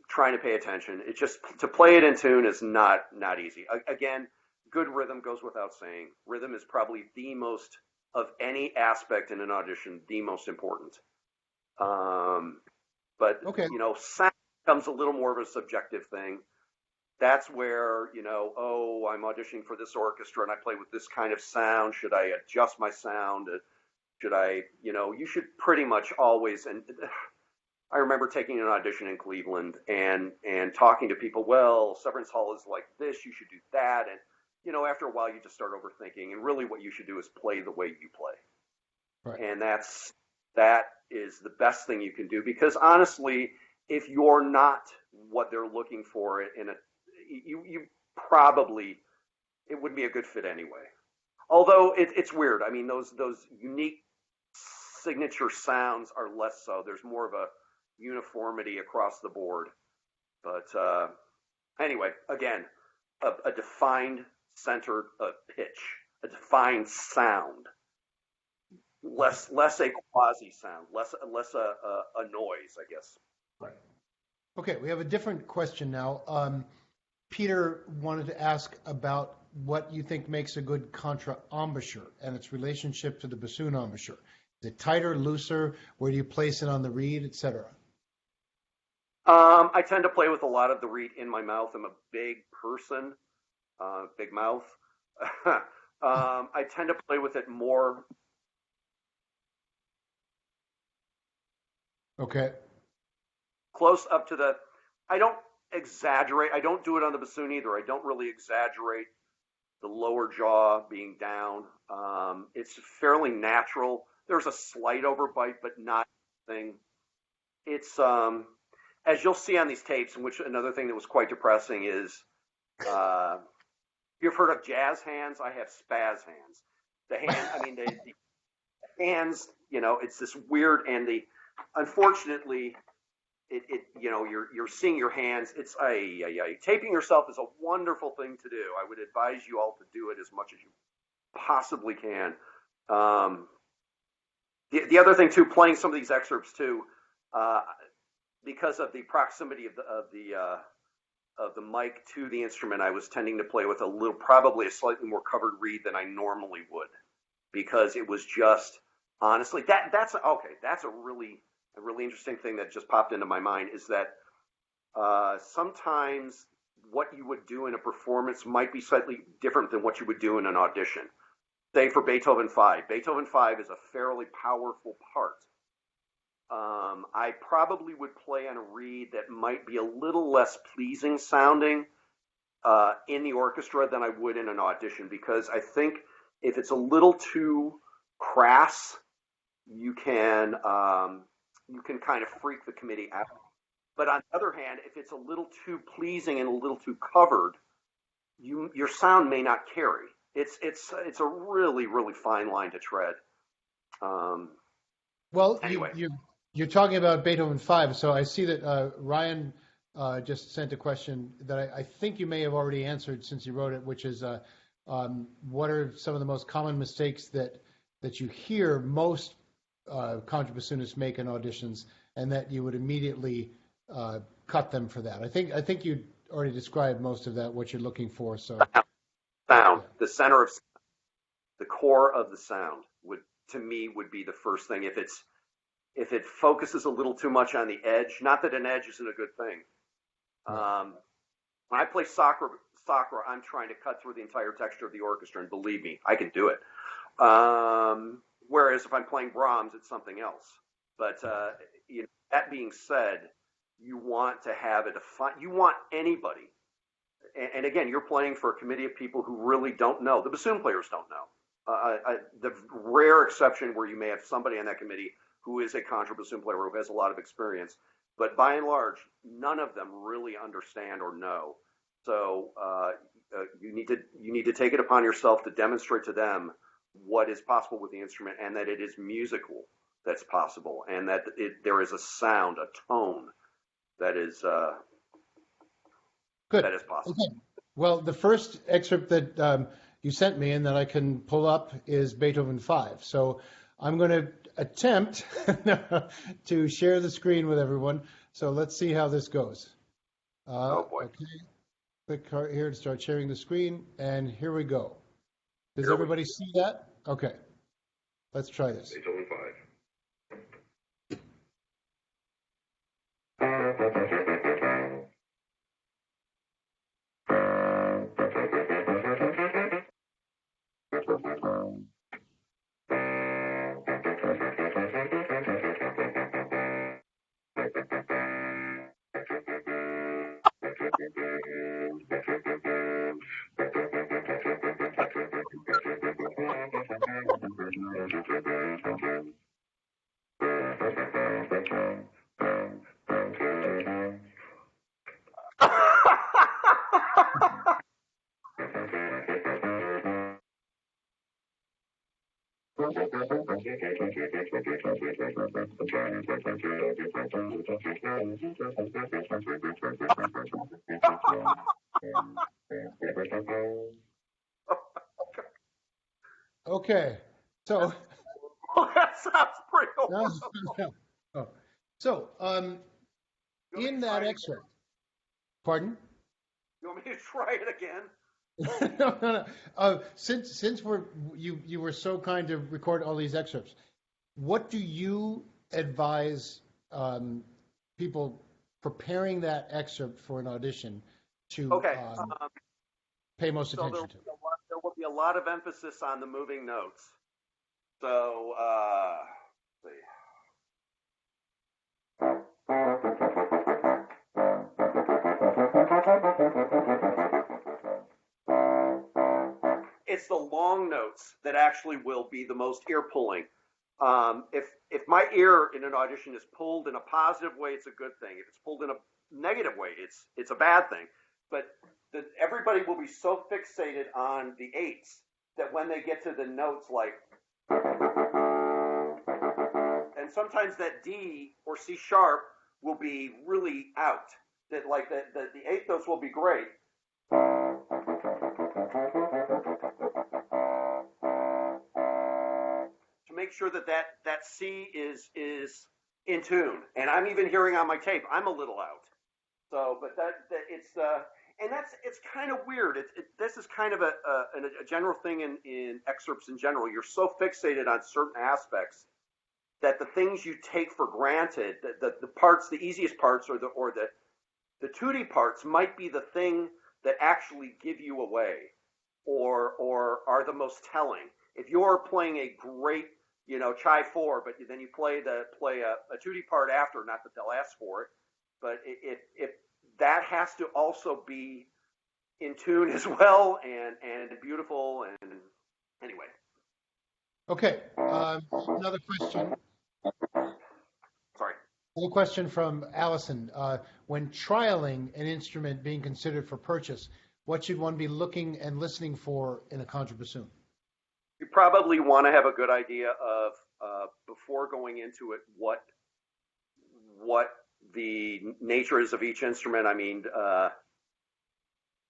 [SPEAKER 2] trying to pay attention. It just, to play it in tune is not easy. Again, good rhythm goes without saying. Rhythm is probably the most, of any aspect in an audition, the most important. But
[SPEAKER 1] Okay.
[SPEAKER 2] sound becomes a little more of a subjective thing. That's where, I'm auditioning for this orchestra and I play with this kind of sound. Should I adjust my sound? Should I, you should pretty much always, and I remember taking an audition in Cleveland and talking to people, well, Severance Hall is like this, you should do that. And, after a while you just start overthinking, and really what you should do is play the way you play.
[SPEAKER 1] Right.
[SPEAKER 2] And that is the best thing you can do, because honestly, if you're not what they're looking for you probably, it wouldn't be a good fit anyway. Although it's weird. I mean, those unique signature sounds are less so. There's more of a uniformity across the board. But anyway, again, a defined center of pitch, a defined sound, less a quasi sound, less a noise, I guess.
[SPEAKER 1] Right. Okay, we have a different question now. Peter wanted to ask about what you think makes a good contra embouchure and its relationship to the bassoon embouchure. Is it tighter, looser? Where do you place it on the reed, etc.?
[SPEAKER 2] I tend to play with a lot of the reed in my mouth. I'm a big person, big mouth. I tend to play with it more
[SPEAKER 1] Okay.
[SPEAKER 2] Close up to the. I don't exaggerate. I don't do it on the bassoon either. I don't really exaggerate the lower jaw being down. It's fairly natural. There's a slight overbite, but not thing. It's as you'll see on these tapes, in which another thing that was quite depressing is you've heard of jazz hands. I have spaz hands. The hand, I mean, the hands. It's this weird, and unfortunately, you're seeing your hands. It's taping yourself is a wonderful thing to do. I would advise you all to do it as much as you possibly can. The other thing too, playing some of these excerpts too, because of the proximity of the mic to the instrument, I was tending to play with probably a slightly more covered reed than I normally would, because it was just honestly that's okay. That's a really interesting thing that just popped into my mind is that sometimes what you would do in a performance might be slightly different than what you would do in an audition. Say for Beethoven Five. Beethoven Five is a fairly powerful part. I probably would play on a reed that might be a little less pleasing sounding in the orchestra than I would in an audition, because I think if it's a little too crass, you can kind of freak the committee out. But on the other hand, if it's a little too pleasing and a little too covered, your sound may not carry. It's a really, really fine line to tread.
[SPEAKER 1] Well,
[SPEAKER 2] anyway.
[SPEAKER 1] you're talking about Beethoven Five, so I see that Ryan just sent a question that I think you may have already answered since you wrote it, which is what are some of the most common mistakes that you hear most contrabassoonists make in auditions, and that you would immediately cut them for that. I think you already described most of that, what you're looking for. So
[SPEAKER 2] sound,
[SPEAKER 1] yeah.
[SPEAKER 2] The center of the core of the sound would be the first thing. If it focuses a little too much on the edge, not that an edge isn't a good thing. Right. When I play sacra, I'm trying to cut through the entire texture of the orchestra, and believe me, I can do it. Whereas if I'm playing Brahms, it's something else. But that being said, you want to have you want anybody, and again, you're playing for a committee of people who really don't know. The bassoon players don't know. The rare exception where you may have somebody on that committee who is a contrabassoon player who has a lot of experience, but by and large, none of them really understand or know. So you need to take it upon yourself to demonstrate to them what is possible with the instrument, and that it is musical that's possible, and that there is a sound, a tone that is
[SPEAKER 1] good.
[SPEAKER 2] That is possible.
[SPEAKER 1] Okay. Well, the first excerpt that you sent me and that I can pull up is Beethoven Five. So I'm going to attempt to share the screen with everyone. So let's see how this goes.
[SPEAKER 2] Oh boy.
[SPEAKER 1] Okay. Click here to start sharing the screen, and here we go. Does everybody see that? Okay. Let's try this.
[SPEAKER 2] Beethoven Five.
[SPEAKER 1] Okay. So
[SPEAKER 2] that sounds pretty horrible.
[SPEAKER 1] So in that excerpt, pardon?
[SPEAKER 2] You want me to try it again?
[SPEAKER 1] No. Since you were so kind to record all these excerpts, what do you advise people preparing that excerpt for an audition to pay most attention to?
[SPEAKER 2] There will be a lot of emphasis on the moving notes. So, let's see. it's the long notes that actually will be the most ear pulling. If my ear in an audition is pulled in a positive way, it's a good thing. If it's pulled in a negative way, it's a bad thing. But everybody will be so fixated on the eights that when they get to the notes like, and sometimes that D or C sharp will be really out. That like the eighth notes will be great. To make sure that C is in tune, and I'm even hearing on my tape, I'm a little out. So, but that it's and it's kind of weird. This is kind of a general thing in excerpts in general. You're so fixated on certain aspects that the things you take for granted, the parts, the easiest parts, or the tutti parts might be the thing that actually give you away, or are the most telling. If you're playing a great, chai four, but then you play a tutti part after, not that they'll ask for it, but if that has to also be in tune as well and beautiful, and anyway.
[SPEAKER 1] Okay, another question.
[SPEAKER 2] Sorry.
[SPEAKER 1] Another question from Allison. When trialing an instrument being considered for purchase, what should one be looking and listening for in a contrabassoon?
[SPEAKER 2] You probably want to have a good idea of, before going into it, what the nature is of each instrument. I mean,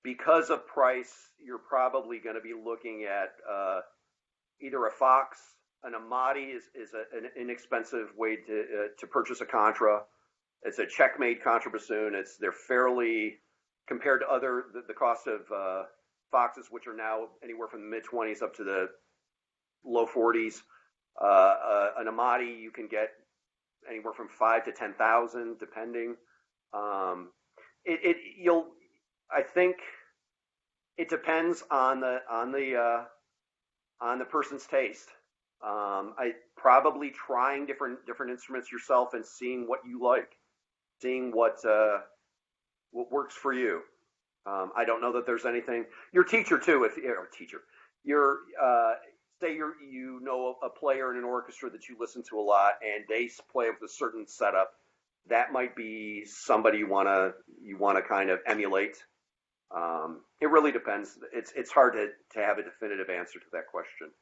[SPEAKER 2] because of price, you're probably going to be looking at either a Fox. An Amati is an inexpensive way to purchase a Contra. It's a check-made contrabassoon. They're fairly, compared to the cost of Foxes, which are now anywhere from the mid-20s up to the low 40s. An Amati you can get anywhere from 5 to 10,000, depending. I think it depends on the person's taste. I probably trying different instruments yourself and seeing what you like, seeing what works for you. I don't know that there's anything. Your teacher too, say you know a player in an orchestra that you listen to a lot, and they play with a certain setup. That might be somebody you wanna kind of emulate. It really depends. It's hard to have a definitive answer to that question.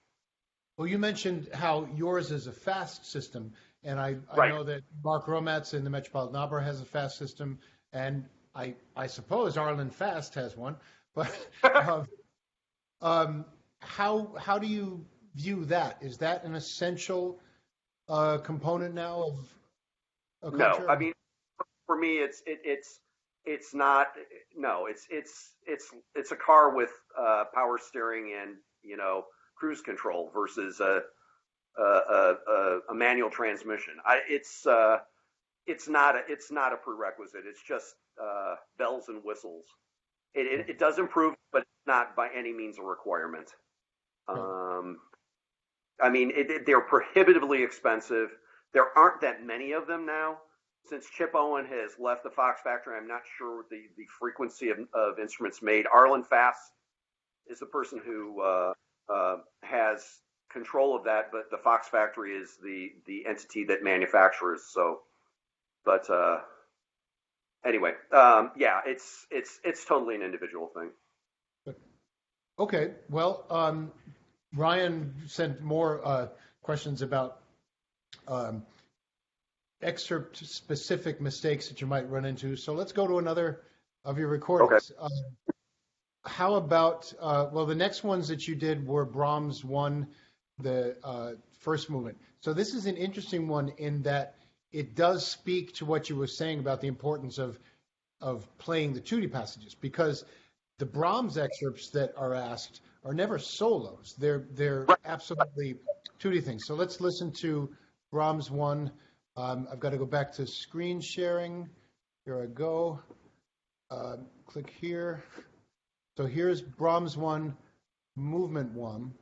[SPEAKER 1] Well, you mentioned how yours is a fast system, and I know that Mark Romatz in the Metropolitan Opera has a fast system, and I suppose Arlen Fast has one. But how do you view that? Is that an essential component now of a Contra?
[SPEAKER 2] No, I mean, for me, it's not. No, it's a car with power steering and cruise control versus a manual transmission. It's not a prerequisite. It's just bells and whistles. It does improve, but not by any means a requirement. I mean, they're prohibitively expensive. There aren't that many of them now. Since Chip Owen has left the Fox factory, I'm not sure the frequency of instruments made. Arlen Fast is the person who has control of that, but the Fox factory is the entity that manufactures. So, but anyway, yeah, it's totally an individual thing.
[SPEAKER 1] Okay, well, Ryan sent more questions about excerpt-specific mistakes that you might run into. So let's go to another of your recordings. Okay. How about, the next ones that you did were Brahms 1, the first movement. So this is an interesting one in that it does speak to what you were saying about the importance of playing the tutti passages, because the Brahms excerpts that are asked are never solos. They're absolutely tutti things. So let's listen to Brahms 1. I've got to go back to screen sharing. Here I go. Click here. So here's Brahms 1, movement 1.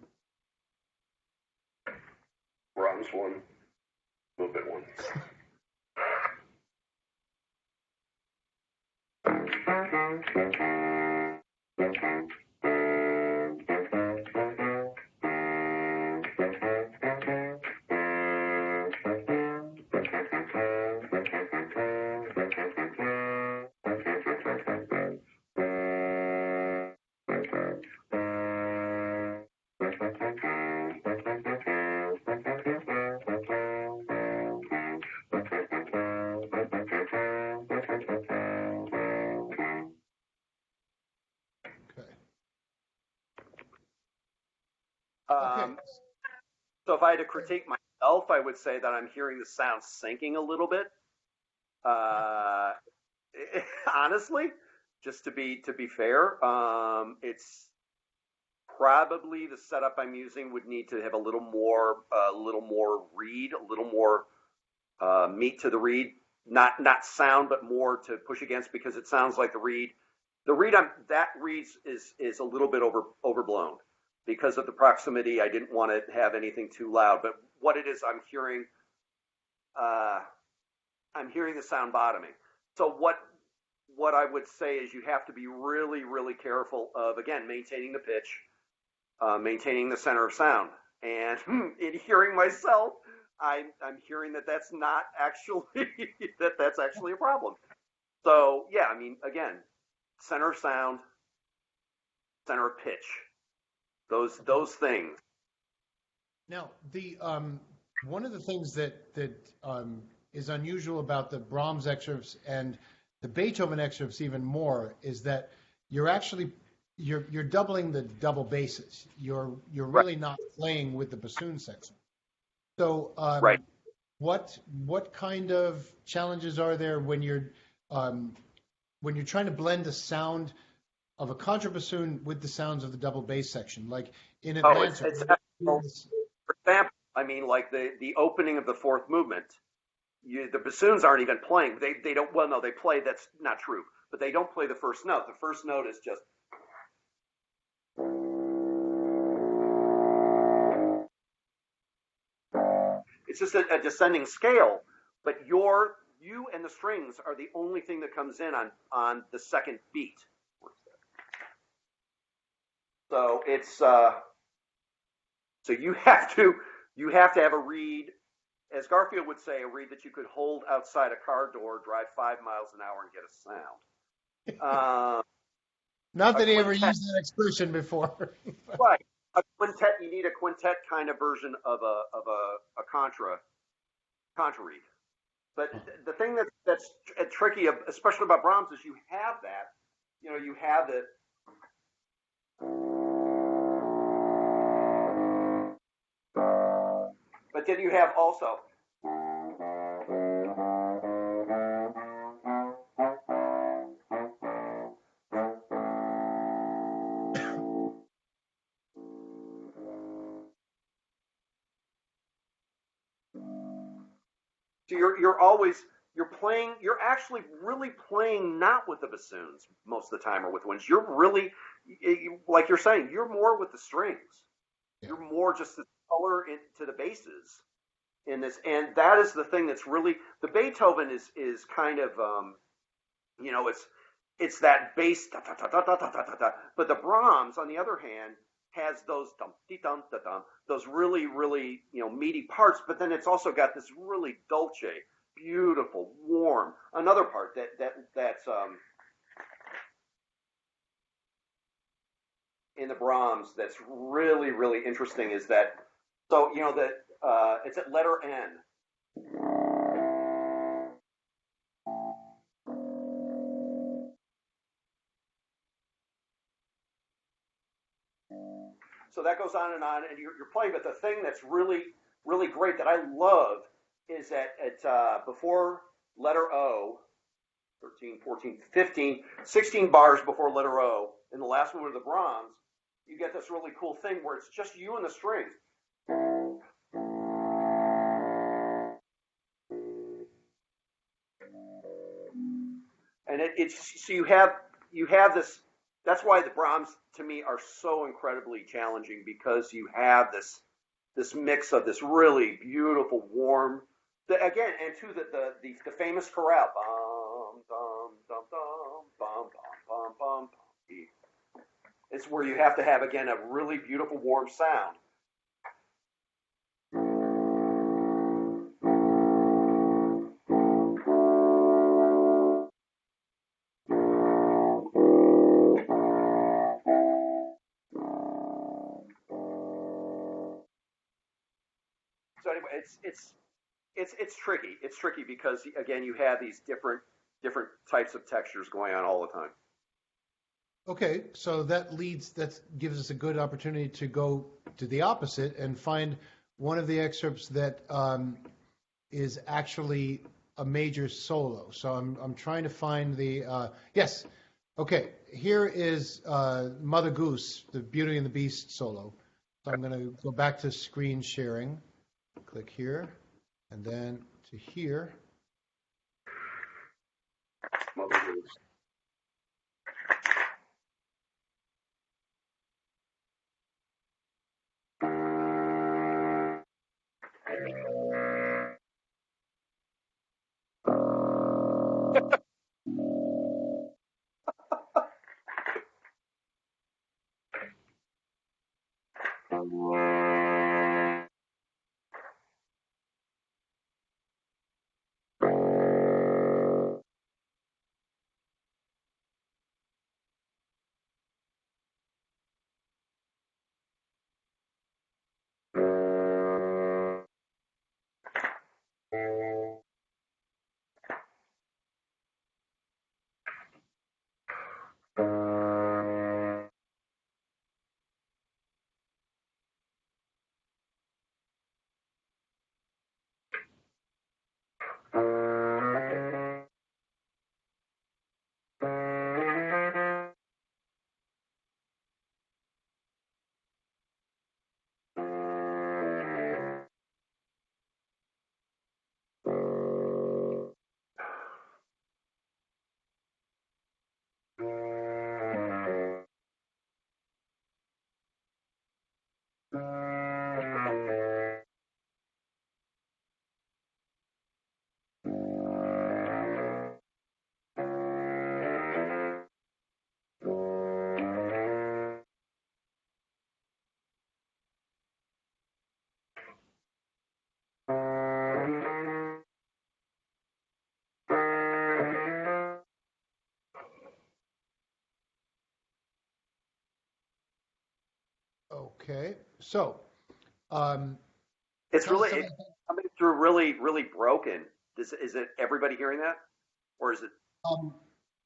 [SPEAKER 2] Brahms 1, movement 1.
[SPEAKER 1] Okay.
[SPEAKER 2] So if I had to critique myself, I would say that I'm hearing the sound sinking a little bit. Uh, Honestly, just to be fair, it's probably the setup I'm using would need to have a little more read, a little more meat to the read, not sound, but more to push against because it sounds like the read that reads is a little bit overblown because of the proximity. I didn't want to have anything too loud, but what it is, uh, I'm hearing the sound bottoming. So what I would say is you have to be really, really careful of, again, maintaining the pitch, maintaining the center of sound. And in hearing myself, I'm hearing that that's not actually that's actually a problem. So yeah, I mean, again, center of sound, center of pitch, those things.
[SPEAKER 1] Now, the one of the things that is unusual about the Brahms excerpts and the Beethoven excerpts even more is that you're actually you're doubling the double basses. You're
[SPEAKER 2] Right,
[SPEAKER 1] really not playing with the bassoon section. So,
[SPEAKER 2] right.
[SPEAKER 1] what kind of challenges are there um, when you're trying to blend the sound of a contrabassoon with the sounds of the double bass section, like in
[SPEAKER 2] Oh,
[SPEAKER 1] advance?
[SPEAKER 2] it's for example. I mean, like the opening of the fourth movement. The bassoons aren't even playing. They don't. Well, no, they play. That's not true. But they don't play the first note. The first note is just. It's just a descending scale. But you and the strings are the only thing that comes in on the second beat. So it's so you have to have a read, as Garfield would say, a read that you could hold outside a car door, drive 5 miles an hour, and get a sound.
[SPEAKER 1] Not
[SPEAKER 2] A
[SPEAKER 1] that I ever
[SPEAKER 2] quintet,
[SPEAKER 1] used that expression before.
[SPEAKER 2] right? A quintet. You need a quintet kind of version of a contra read. But the thing that's tricky, especially about Brahms, is you have that. You have it. But then you have also. So you're actually really playing not with the bassoons most of the time or with winds. You're really, like you're saying, you're more with the strings.
[SPEAKER 1] Yeah.
[SPEAKER 2] You're more just the color into the basses in this, and that is the thing that's really the Beethoven is kind of it's that bass da, da, da, da, da, da, da, da. But the Brahms, on the other hand, has those dum dee dum da dum, those really really meaty parts. But then it's also got this really dolce, beautiful, warm another part that's in the Brahms that's really really interesting is that that it's at letter N. So that goes on, and you're playing. But the thing that's really, really great that I love is that before letter O, 13, 14, 15, 16 bars before letter O, in the last one of the Brahms, you get this really cool thing where it's just you and the strings. And it's so you have this. That's why the Brahms to me are so incredibly challenging because you have this mix of this really beautiful, warm, again, and to the famous chorale, bum dum dum dum bum bum bum bum. It's where you have to have again a really beautiful, warm sound. So anyway, it's tricky. It's tricky because again, you have these different types of textures going on all the time.
[SPEAKER 1] Okay, so that gives us a good opportunity to go to the opposite and find one of the excerpts that is actually a major solo. So I'm trying to find yes. Okay, here is Mother Goose, the Beauty and the Beast solo. So I'm going to go back to screen sharing. Click here, and then to here.
[SPEAKER 2] Mother Goose.
[SPEAKER 1] Okay, so
[SPEAKER 2] It's
[SPEAKER 1] tell us
[SPEAKER 2] really,
[SPEAKER 1] something.
[SPEAKER 2] coming through really, really broken. Is it everybody hearing that? Or is it?
[SPEAKER 1] Um,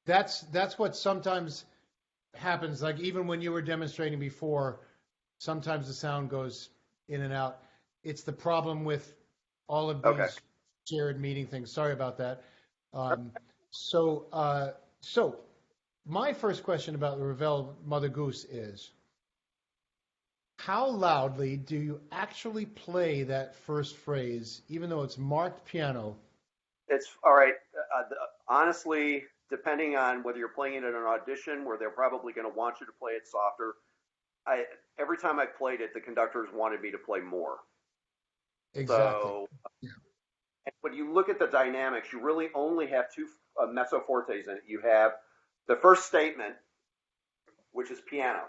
[SPEAKER 1] that's what sometimes happens. Like even when you were demonstrating before, sometimes the sound goes in and out. It's the problem with all of
[SPEAKER 2] Okay.
[SPEAKER 1] these shared meeting things. Sorry about that. Um, so my first question about the Ravel Mother Goose is, how loudly do you actually play that first phrase, even though it's marked piano?
[SPEAKER 2] It's all right. Honestly, depending on whether you're playing it in an audition where they're probably going to want you to play it softer, I every time I played it, the conductors wanted me to play more.
[SPEAKER 1] Exactly.
[SPEAKER 2] So when you look at the dynamics, you really only have two mezzo fortes in it. You have the first statement, which is piano.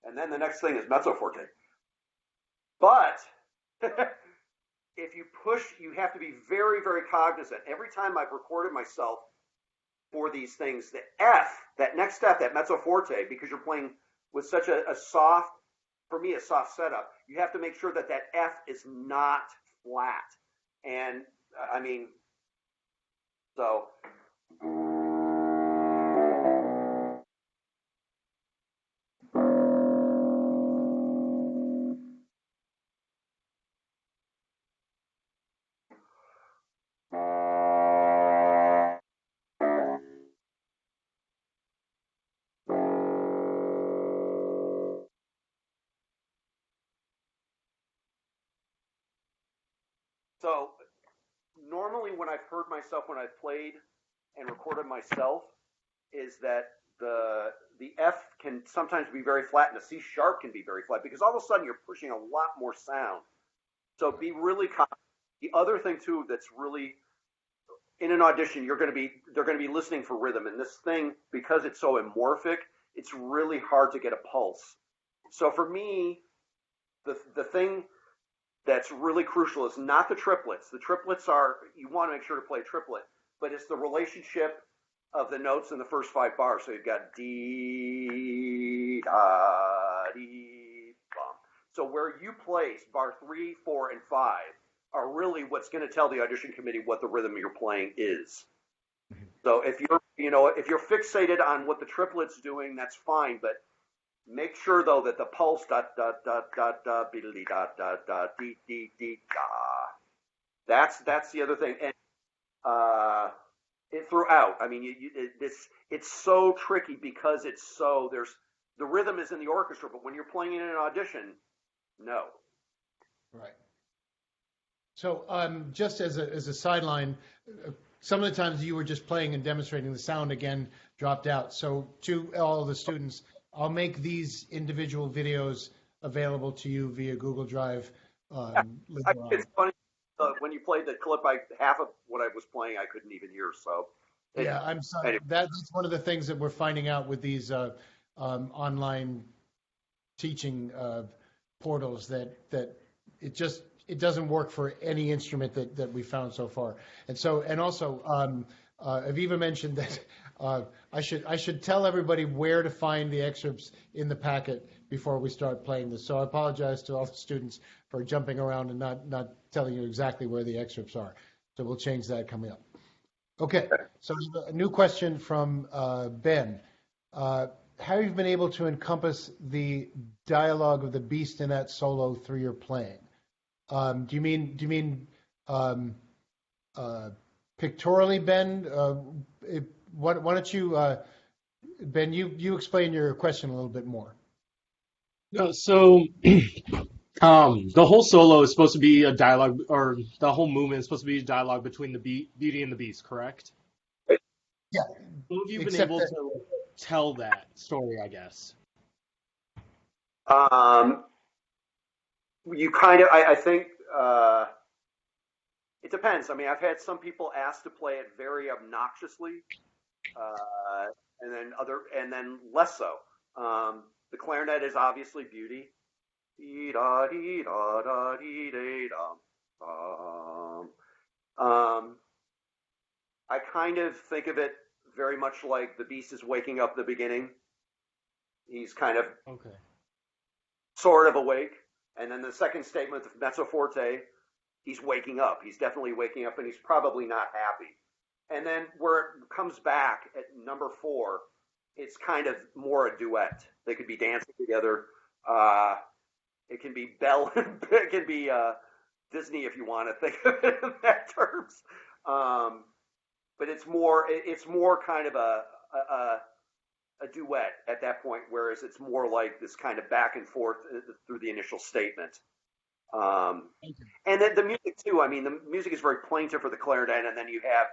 [SPEAKER 2] And then the next thing is mezzo forte. But if you push, you have to be very, very cognizant. Every time I've recorded myself for these things, the F, that next F, that mezzo forte, because you're playing with such a soft, for me, a soft setup, you have to make sure that that F is not flat. And I mean, so. So normally when I've heard myself when I've played and recorded myself is that the F can sometimes be very flat and the C sharp can be very flat because all of a sudden you're pushing a lot more sound. So be really confident. The other thing too that's really in an audition they're going to be listening for rhythm, and this thing, because it's so amorphic, it's really hard to get a pulse. So for me, the thing that's really crucial is not the triplets. The triplets are, you want to make sure to play a triplet, but it's the relationship of the notes in the first five bars. So you've got D, da, dee, ba, So where you place bar 3, 4, and 5 are really what's going to tell the audition committee what the rhythm you're playing is. So if you're fixated on what the triplet's doing, that's fine, but make sure though that the pulse dot dot dot dot dot beedly dot dot dot dee dee dee da. That's the other thing, and it throughout. I mean, it's so tricky because the rhythm is in the orchestra, but when you're playing it in an audition, no.
[SPEAKER 1] Right. So just as a sideline, some of the times you were just playing and demonstrating, the sound again dropped out. So to all the students, I'll make these individual videos available to you via Google Drive later on.
[SPEAKER 2] It's funny, when you played the clip, half of what I was playing I couldn't even hear. So
[SPEAKER 1] yeah, I'm sorry.
[SPEAKER 2] Anyway.
[SPEAKER 1] That's one of the things that we're finding out with these online teaching portals, that it doesn't work for any instrument that we found so far. And also Aviva mentioned that I should tell everybody where to find the excerpts in the packet before we start playing this. So I apologize to all the students for jumping around and not telling you exactly where the excerpts are. So we'll change that coming up. Okay, so a new question from Ben. How have you been able to encompass the dialogue of the beast in that solo through your playing? Do you mean pictorially, Ben? Why don't you, Ben? You explain your question a little bit more.
[SPEAKER 3] So the whole solo is supposed to be a dialogue, or the whole movement is supposed to be a dialogue between the Beauty and the Beast, correct?
[SPEAKER 1] Yeah.
[SPEAKER 3] How have you been able to tell that story, I guess?
[SPEAKER 2] You kind of, I think it depends. I mean, I've had some people ask to play it very obnoxiously, and then less so. The clarinet is obviously Beauty. I kind of think of it very much like the beast is waking up at the beginning. He's kind of sort of awake. And then the second statement, the mezzo forte, he's waking up. He's definitely waking up, and he's probably not happy. And then where it comes back at number 4, it's kind of more a duet. They could be dancing together. It can be Belle. It can be Disney if you want to think of it in that terms. But it's more kind of a duet at that point, whereas it's more like this kind of back and forth through the initial statement. And then the music too. I mean, the music is very plaintive for the clarinet, and then you have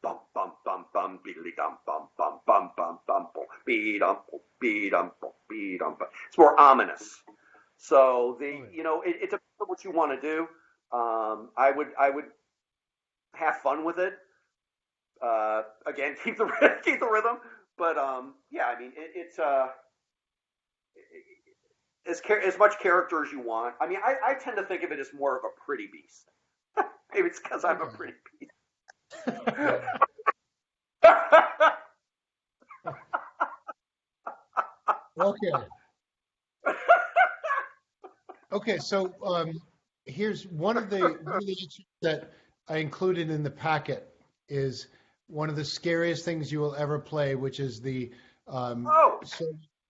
[SPEAKER 2] bum bum bum bum beedly dum bum bum bum bum bum beed dum beed dum beed dum. It's more ominous. So it depends on what you want to do. I would have fun with it. Again, keep the rhythm. But yeah, I mean, it's as much character as you want. I mean, I tend to think of it as more of a pretty beast. Maybe it's because I'm a pretty beast.
[SPEAKER 1] Okay. Okay, so here's one of the issues that I included in the packet is one of the scariest things you will ever play, which is the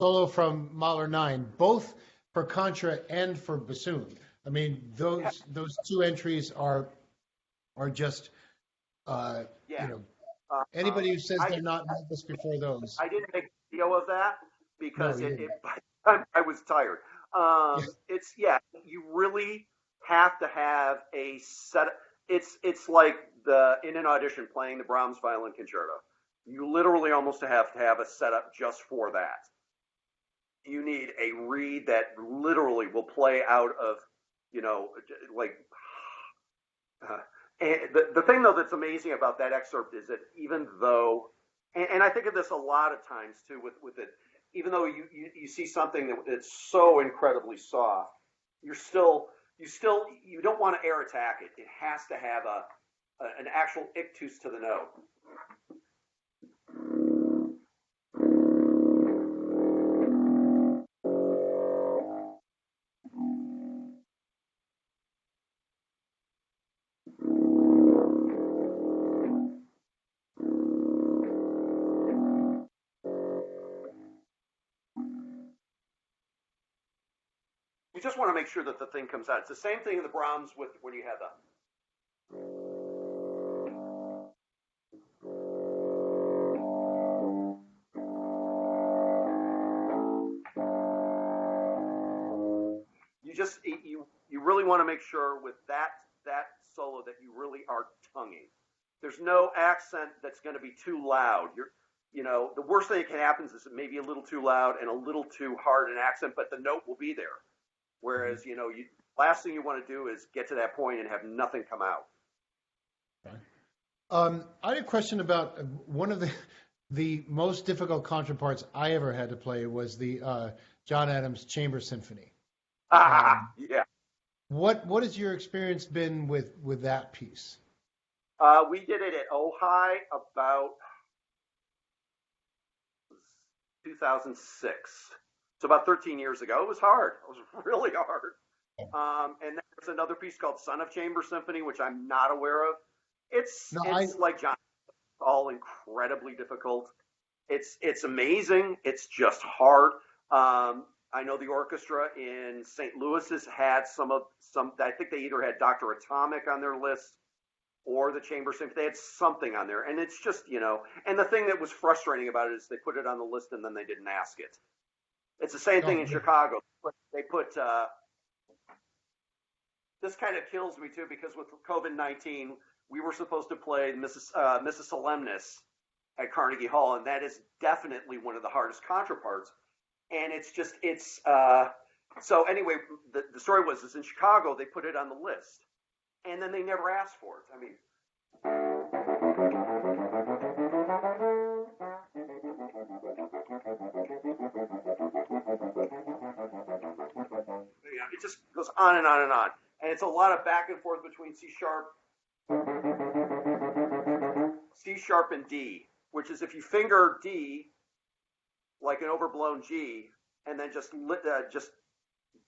[SPEAKER 1] solo from Mahler 9, both for Contra and for bassoon. I mean, those two entries are just anybody who says they're not nervous before those.
[SPEAKER 2] I didn't make a video of that because by the time I was tired. You really have to have a set. It's like in an audition playing the Brahms Violin Concerto. You literally almost have to have a setup just for that. You need a reed that literally will play out of, and the thing though that's amazing about that excerpt is that even though, and I think of this a lot of times too with it, even though you see something that's so incredibly soft, you don't want to air attack it. It has to have an actual ictus to the note. You just want to make sure that the thing comes out. It's the same thing in the Brahms with when you have the. You really want to make sure with that solo that you really are tonguing. There's no accent that's going to be too loud. The worst thing that can happen is it may be a little too loud and a little too hard an accent, but the note will be there. Whereas, last thing you want to do is get to that point and have nothing come out.
[SPEAKER 1] I had a question about one of the most difficult contra parts I ever had to play was the John Adams Chamber Symphony.
[SPEAKER 2] Yeah.
[SPEAKER 1] What has your experience been with that piece?
[SPEAKER 2] We did it at Ojai about 2006. So about 13 years ago. It was hard. It was really hard. And there's another piece called Son of Chamber Symphony, which I'm not aware of. It's like John, all incredibly difficult. It's amazing. It's just hard. I know the orchestra in St. Louis has had some. I think they either had Dr. Atomic on their list or the Chamber Symphony. They had something on there, and it's just And the thing that was frustrating about it is they put it on the list and then they didn't ask it. It's the same thing in Chicago. They put. This kind of kills me too because with COVID-19, we were supposed to play Mrs. Solemnis at Carnegie Hall, and that is definitely one of the hardest contra parts. And so anyway, the story was in Chicago, they put it on the list and then they never asked for it. I mean, it just goes on and on and on. And it's a lot of back and forth between C sharp and D, which is if you finger D, like an overblown G, and then just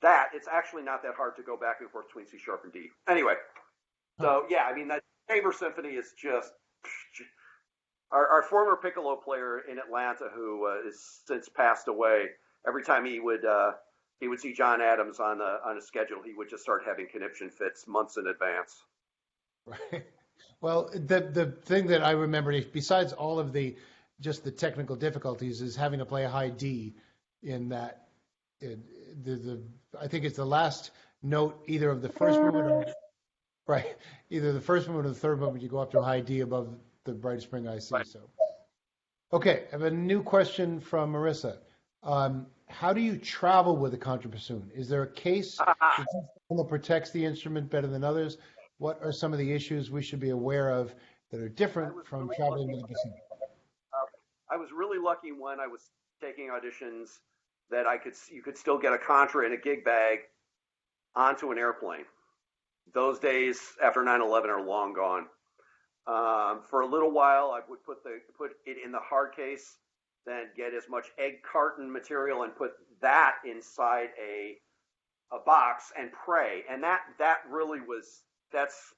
[SPEAKER 2] that, it's actually not that hard to go back and forth between C sharp and D. Anyway, so yeah, I mean, that Chamber Symphony is just, our former piccolo player in Atlanta, who is since passed away, every time he would see John Adams on a schedule, he would just start having conniption fits months in advance.
[SPEAKER 1] Right. Well, the thing that I remember, besides all of the technical difficulties, is having to play a high D in that. I think it's the last note, either of the first movement, either the first movement or the third movement. You go up to a high D above the Bright Spring IC. Right. So, okay, I have a new question from Marissa. How do you travel with a contrabassoon? Is there a case that protects the instrument better than others? What are some of the issues we should be aware of that are different from traveling with a bassoon?
[SPEAKER 2] I was really lucky when I was taking auditions that you could still get a contra in a gig bag onto an airplane. Those days after 9/11 are long gone. For a little while, I would put it in the hard case, then get as much egg carton material and put that inside a box and pray. And that really that's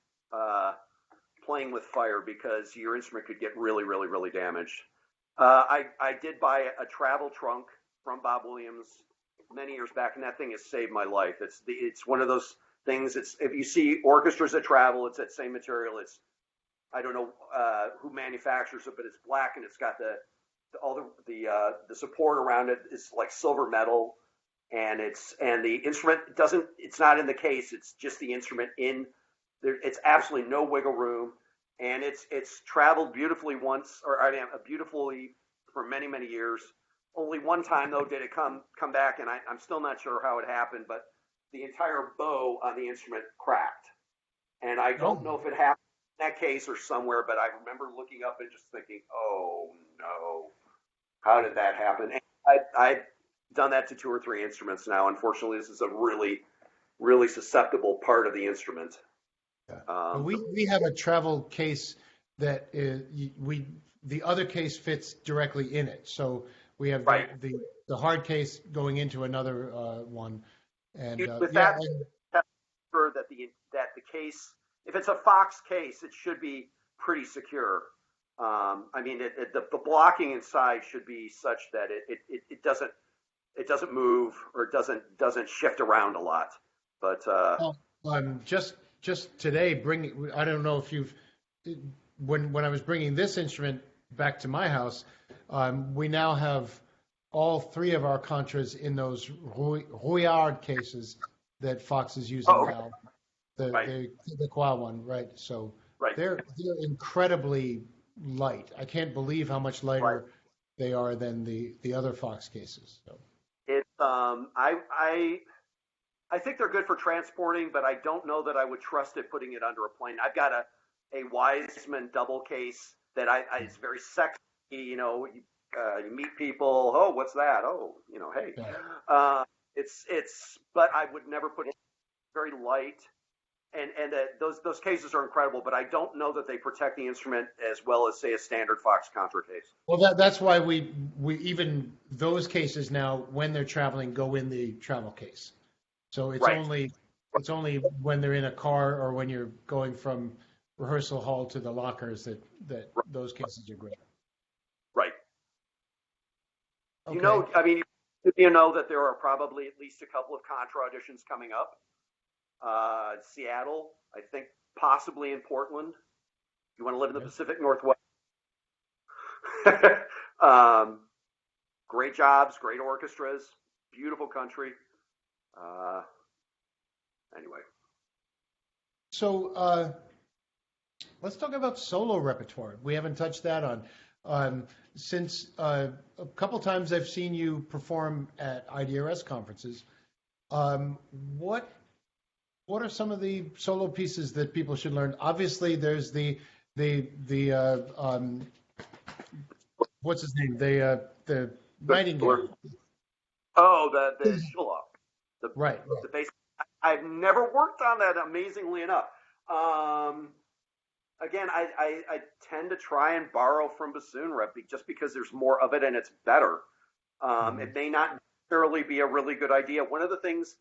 [SPEAKER 2] playing with fire because your instrument could get really, really, really damaged. I did buy a travel trunk from Bob Williams many years back, and that thing has saved my life. It's one of those things. If you see orchestras that travel, it's that same material. I don't know who manufactures it, but it's black and it's got all the support around it is like silver metal, and the instrument it's not in the case. It's just the instrument in there. It's absolutely no wiggle room, and it's traveled beautifully beautifully for many, many years. Only one time though did it come back, and I'm still not sure how it happened, but the entire bow on the instrument cracked, and I don't know if it happened in that case or somewhere, but I remember looking up and just thinking, oh no, how did that happen? And I've done that to 2 or 3 instruments now. Unfortunately, this is a really, really susceptible part of the instrument.
[SPEAKER 1] Yeah. We have a travel case that the other case fits directly in it, so we have the hard case going into another one, and
[SPEAKER 2] that the case, if it's a Fox case, it should be pretty secure. I mean, the blocking inside should be such that it doesn't it doesn't move or it doesn't shift around a lot. But
[SPEAKER 1] Well, just today, I don't know if you've, when I was bringing this instrument back to my house, we now have all three of our Contras in those Rouillard cases that Fox is using now. The Qua one, right? So they're incredibly light. I can't believe how much lighter they are than the other Fox cases. So.
[SPEAKER 2] It's I think they're good for transporting, but I don't know that I would trust it putting it under a plane. I've got a Wiseman double case that it's very sexy. You know, you meet people. Oh, what's that? Oh, hey. Yeah. But I would never put it very light. And those cases are incredible, but I don't know that they protect the instrument as well as, say, a standard Fox Contra case.
[SPEAKER 1] Well, that's why we even those cases now, when they're traveling, go in the travel case. So it's only when they're in a car or when you're going from rehearsal hall to the lockers that those cases are great.
[SPEAKER 2] Right.
[SPEAKER 1] Okay.
[SPEAKER 2] You know that there are probably at least a couple of Contra auditions coming up. Seattle, I think possibly in Portland. You want to live in the Pacific Northwest. Great jobs, great orchestras, beautiful country. Anyway.
[SPEAKER 1] So let's talk about solo repertoire. We haven't touched that on. Since a couple times I've seen you perform at IDRS conferences. What are some of the solo pieces that people should learn? Obviously, there's the what's his name? The Nightingale.
[SPEAKER 2] Oh, the Schulhoff.
[SPEAKER 1] Right.
[SPEAKER 2] The bass. I've never worked on that, amazingly enough. Again, I tend to try and borrow from bassoon rep just because there's more of it and it's better. It may not necessarily be a really good idea. One of the things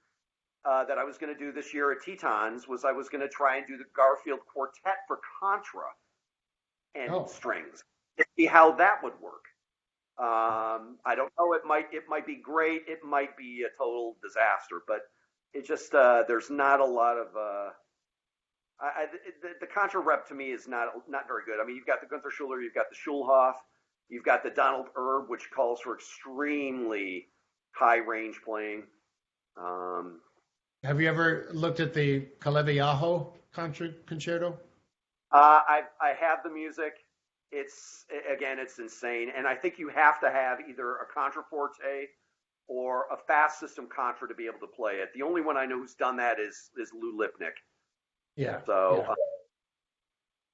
[SPEAKER 2] that I was going to do this year at Tetons was I was going to try and do the Garfield Quartet for Contra and strings to see how that would work. I don't know. It might be great. It might be a total disaster. But it just there's not a lot of the Contra rep to me is not very good. I mean, you've got the Gunther Schuller, you've got the Schulhoff, you've got the Donald Erb, which calls for extremely high range playing.
[SPEAKER 1] Have you ever looked at the Caleviajo concerto?
[SPEAKER 2] I have the music. It's insane, and I think you have to have either a contraforte or a fast system contra to be able to play it. The only one I know who's done that is Lou Lipnick.
[SPEAKER 1] Yeah.
[SPEAKER 2] So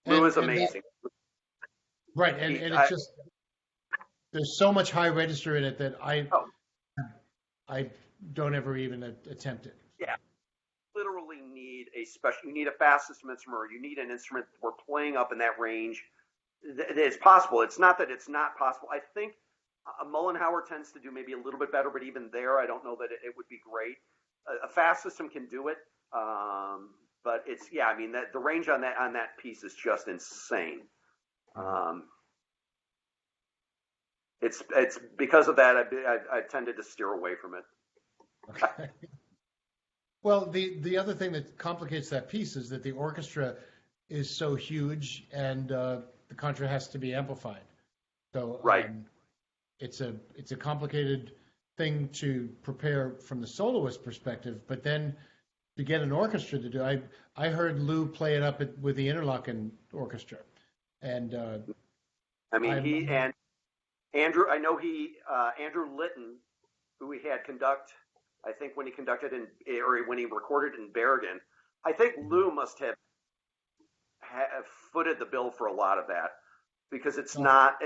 [SPEAKER 2] Lou is amazing.
[SPEAKER 1] Right, and it's just there's so much high register in it that I don't ever even attempt it.
[SPEAKER 2] Yeah, literally need you need a fast system instrument, or you need an instrument where playing up in that range is possible. It's not that it's not possible. I think Mullenhauer tends to do maybe a little bit better, but even there, I don't know that it would be great. A fast system can do it, but it's that the range on that piece is just insane. It's because of that I tended to steer away from it.
[SPEAKER 1] Okay. Well, the other thing that complicates that piece is that the orchestra is so huge and the contra has to be amplified. So it's a complicated thing to prepare from the soloist perspective, but then to get an orchestra to do, I heard Lou play it up with the Interlochen Orchestra, and
[SPEAKER 2] Andrew. I know Andrew Litton, who we had conduct. I think when he conducted when he recorded in Bergen, I think Lou must have footed the bill for a lot of that because it's not.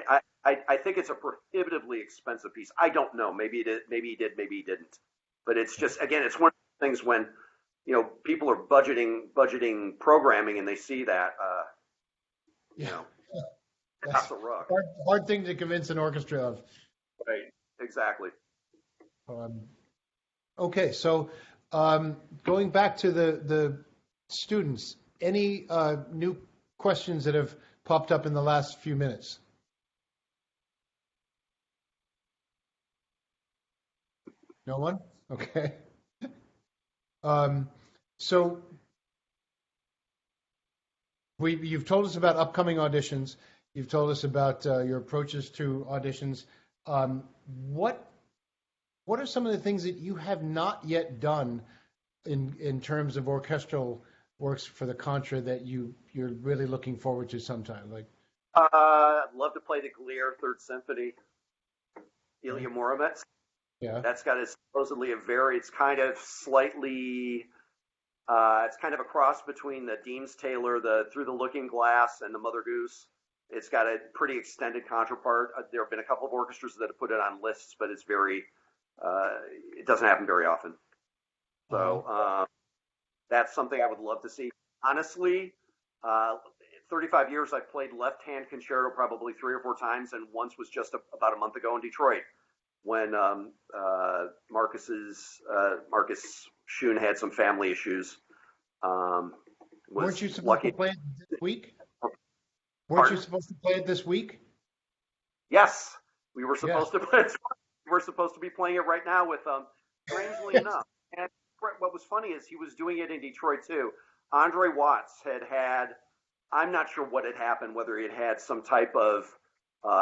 [SPEAKER 2] I think it's a prohibitively expensive piece. I don't know. Maybe he did. Maybe he didn't. But it's just it's one of the things when people are budgeting programming and they see that. That's a rough.
[SPEAKER 1] Hard thing to convince an orchestra of.
[SPEAKER 2] Right. Exactly.
[SPEAKER 1] Okay, so going back to the students, any new questions that have popped up in the last few minutes? No one? Okay. So you've told us about upcoming auditions. You've told us about your approaches to auditions. Um, what what are some of the things that you have not yet done in terms of orchestral works for the Contra that you're really looking forward to sometime? Like,
[SPEAKER 2] I'd love to play the Glier Third Symphony,
[SPEAKER 1] okay.
[SPEAKER 2] Ilya Muromets.
[SPEAKER 1] Yeah.
[SPEAKER 2] That's got supposedly a very, it's kind of slightly, it's kind of a cross between the Deems Taylor, the Through the Looking Glass, and the Mother Goose. It's got a pretty extended contrapart. There have been a couple of orchestras that have put it on lists, but it's very, it doesn't happen very often. So that's something I would love to see. Honestly, 35 years I've played left-hand concerto probably 3 or 4 times, and once was just about a month ago in Detroit when Marcus Schoen had some family issues.
[SPEAKER 1] Weren't you supposed
[SPEAKER 2] lucky.
[SPEAKER 1] to play it this week? Weren't
[SPEAKER 2] Pardon?
[SPEAKER 1] you supposed to play it this week?
[SPEAKER 2] Yes, we were supposed
[SPEAKER 1] Yes.
[SPEAKER 2] to play. We're supposed to be playing it right now with, strangely enough. And what was funny is he was doing it in Detroit too. Andre Watts had, I'm not sure what had happened, whether he had some type of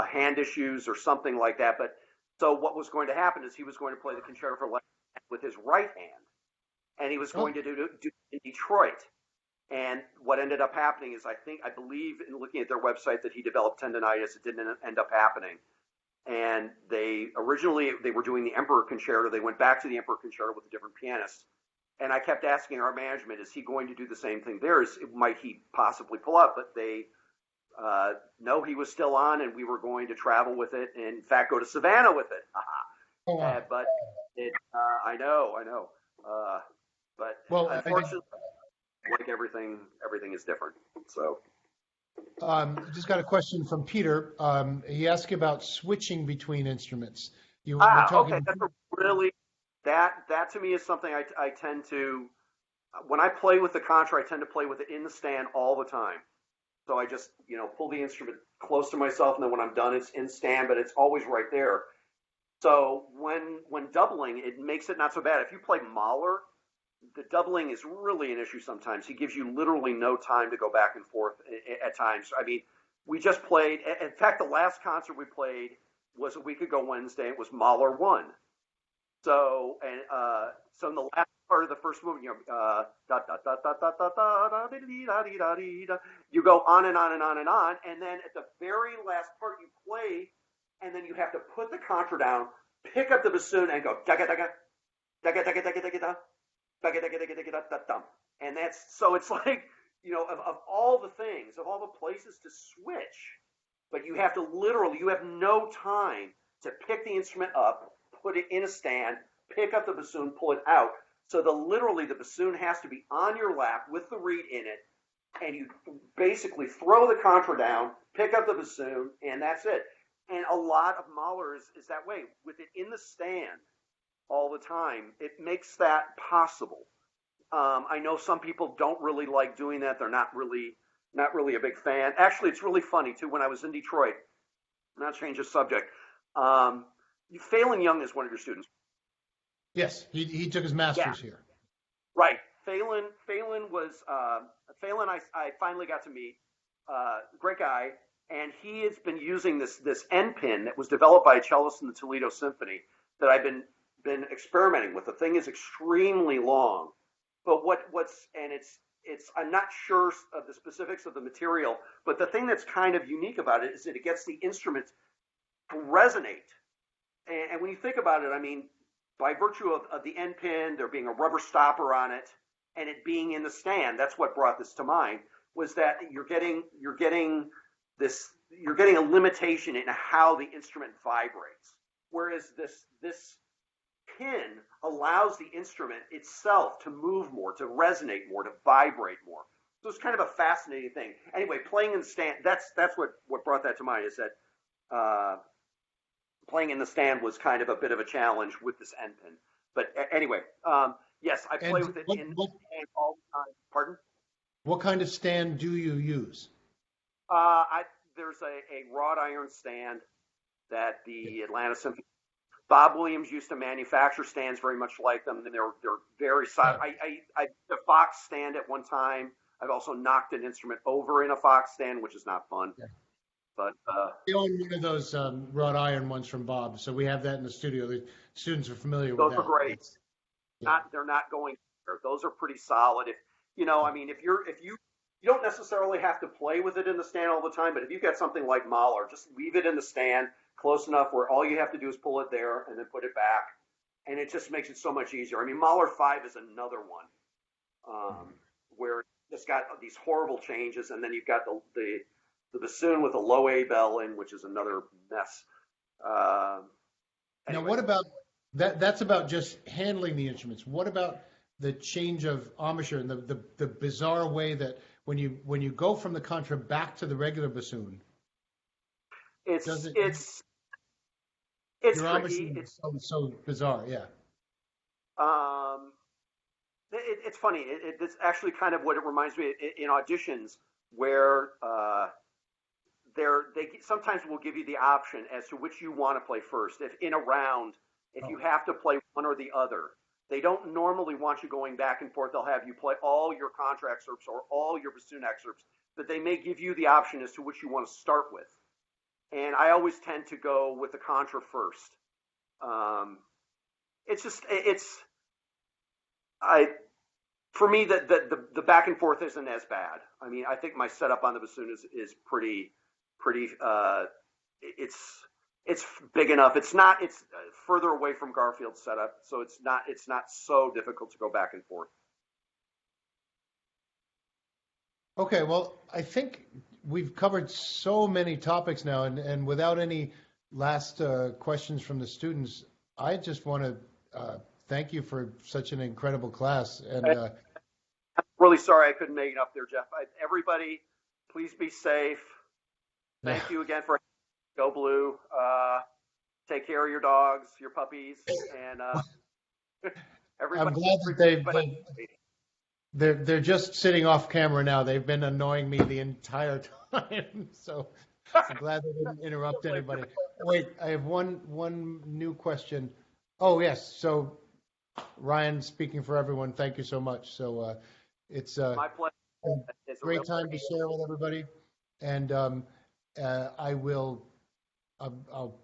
[SPEAKER 2] hand issues or something like that. But so what was going to happen is he was going to play the concerto for left hand with his right hand, and he was going to do it in Detroit. And what ended up happening is I believe in looking at their website that he developed tendonitis. It didn't end up happening. And originally they were doing the Emperor Concerto. They went back to the Emperor Concerto with a different pianist. And I kept asking our management, is he going to do the same thing there? Might he possibly pull up? But no, he was still on, and we were going to travel with it, and in fact, go to Savannah with it.
[SPEAKER 1] Oh, wow.
[SPEAKER 2] But I know. But
[SPEAKER 1] Well,
[SPEAKER 2] unfortunately, like everything is different. So.
[SPEAKER 1] Just got a question from Peter. He asked about switching between instruments. You were talking.
[SPEAKER 2] Okay, that's a really that to me is something I tend to, when I play with the Contra, I tend to play with it in the stand all the time. So I just pull the instrument close to myself, and then when I'm done, it's in stand, but it's always right there. So when doubling, it makes it not so bad. If you play Mahler, the doubling is really an issue sometimes. He gives you literally no time to go back and forth at times. I mean, we just played. In fact, the last concert we played was a week ago Wednesday. It was Mahler 1. So in the last part of the first movement, you go on and on and on and on, and then at the very last part you play, and then you have to put the contra down, pick up the bassoon, and go daga daga daga daga daga daga da. And that's so it's like of all the things, of all the places to switch, but you have no time to pick the instrument up, put it in a stand, pick up the bassoon, pull it out. So the bassoon has to be on your lap with the reed in it, and you basically throw the contra down, pick up the bassoon, and that's it. And a lot of Mahler is that way, with it in the stand all the time. It makes that possible. I know some people don't really like doing that. They're not really a big fan. Actually, it's really funny too. When I was in Detroit, not to change the subject, Phelan Young is one of your students.
[SPEAKER 1] Yes, he took his master's here.
[SPEAKER 2] Right. Phelan was Phelan. I finally got to meet. Great guy, and he has been using this end pin that was developed by a cellist in the Toledo Symphony that I've been experimenting with. The thing is extremely long, but it's I'm not sure of the specifics of the material, but the thing that's kind of unique about it is that it gets the instrument to resonate. And when you think about it, I mean, by virtue of the end pin, there being a rubber stopper on it, and it being in the stand, that's what brought this to mind, was that you're getting a limitation in how the instrument vibrates. Whereas this pin allows the instrument itself to move more, to resonate more, to vibrate more. So it's kind of a fascinating thing. Anyway, playing in the stand, that's what brought that to mind, is that playing in the stand was kind of a bit of a challenge with this end pin. But anyway, yes, I play with it in the stand all the time. Pardon?
[SPEAKER 1] What kind of stand do you use?
[SPEAKER 2] There's a wrought iron stand that the Atlanta Symphony Bob Williams used to manufacture stands very much like them, and they're very solid. I did a Fox stand at one time. I've also knocked an instrument over in a Fox stand, which is not fun. Yeah. But
[SPEAKER 1] we own one of those wrought iron ones from Bob, so we have that in the studio. The students are familiar with that.
[SPEAKER 2] Those are great. They're not going there. Those are pretty solid. If you don't necessarily have to play with it in the stand all the time, but if you've got something like Mahler, just leave it in the stand close enough where all you have to do is pull it there and then put it back, and it just makes it so much easier. I mean, Mahler 5 is another one where it's got these horrible changes, and then you've got the bassoon with a low A bell in, which is another mess.
[SPEAKER 1] Now, what about that? That's about just handling the instruments. What about the change of embouchure and the bizarre way that when you go from the contra back to the regular bassoon,
[SPEAKER 2] it's tricky.
[SPEAKER 1] It's so bizarre, yeah.
[SPEAKER 2] It's funny. It's actually kind of what it reminds me in auditions where they sometimes will give you the option as to which you want to play first. If in a round, you have to play one or the other, they don't normally want you going back and forth. They'll have you play all your contra excerpts or all your bassoon excerpts, but they may give you the option as to which you want to start with. And I always tend to go with the contra first. For me, the back and forth isn't as bad. I mean, I think my setup on the bassoon is pretty. It's big enough. It's further away from Garfield's setup, so it's not so difficult to go back and forth.
[SPEAKER 1] Okay, well, I think we've covered so many topics now, and without any last questions from the students, I just want to thank you for such an incredible class. And
[SPEAKER 2] I'm really sorry I couldn't make it up there, Jeff. Everybody, please be safe. Thank you again for Go Blue. Take care of your dogs, your puppies, and everybody.
[SPEAKER 1] I'm glad that they're just sitting off camera now. They've been annoying me the entire time, so I'm glad they didn't interrupt anybody. Wait, I have one new question. Oh yes, so Ryan, speaking for everyone, thank you so much. So it's
[SPEAKER 2] my pleasure.
[SPEAKER 1] a great time to share with everybody, and I'll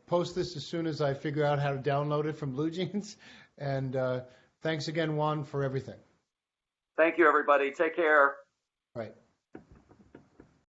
[SPEAKER 1] post this as soon as I figure out how to download it from BlueJeans. And thanks again, Juan, for everything.
[SPEAKER 2] Thank you, everybody. Take care.
[SPEAKER 1] All right.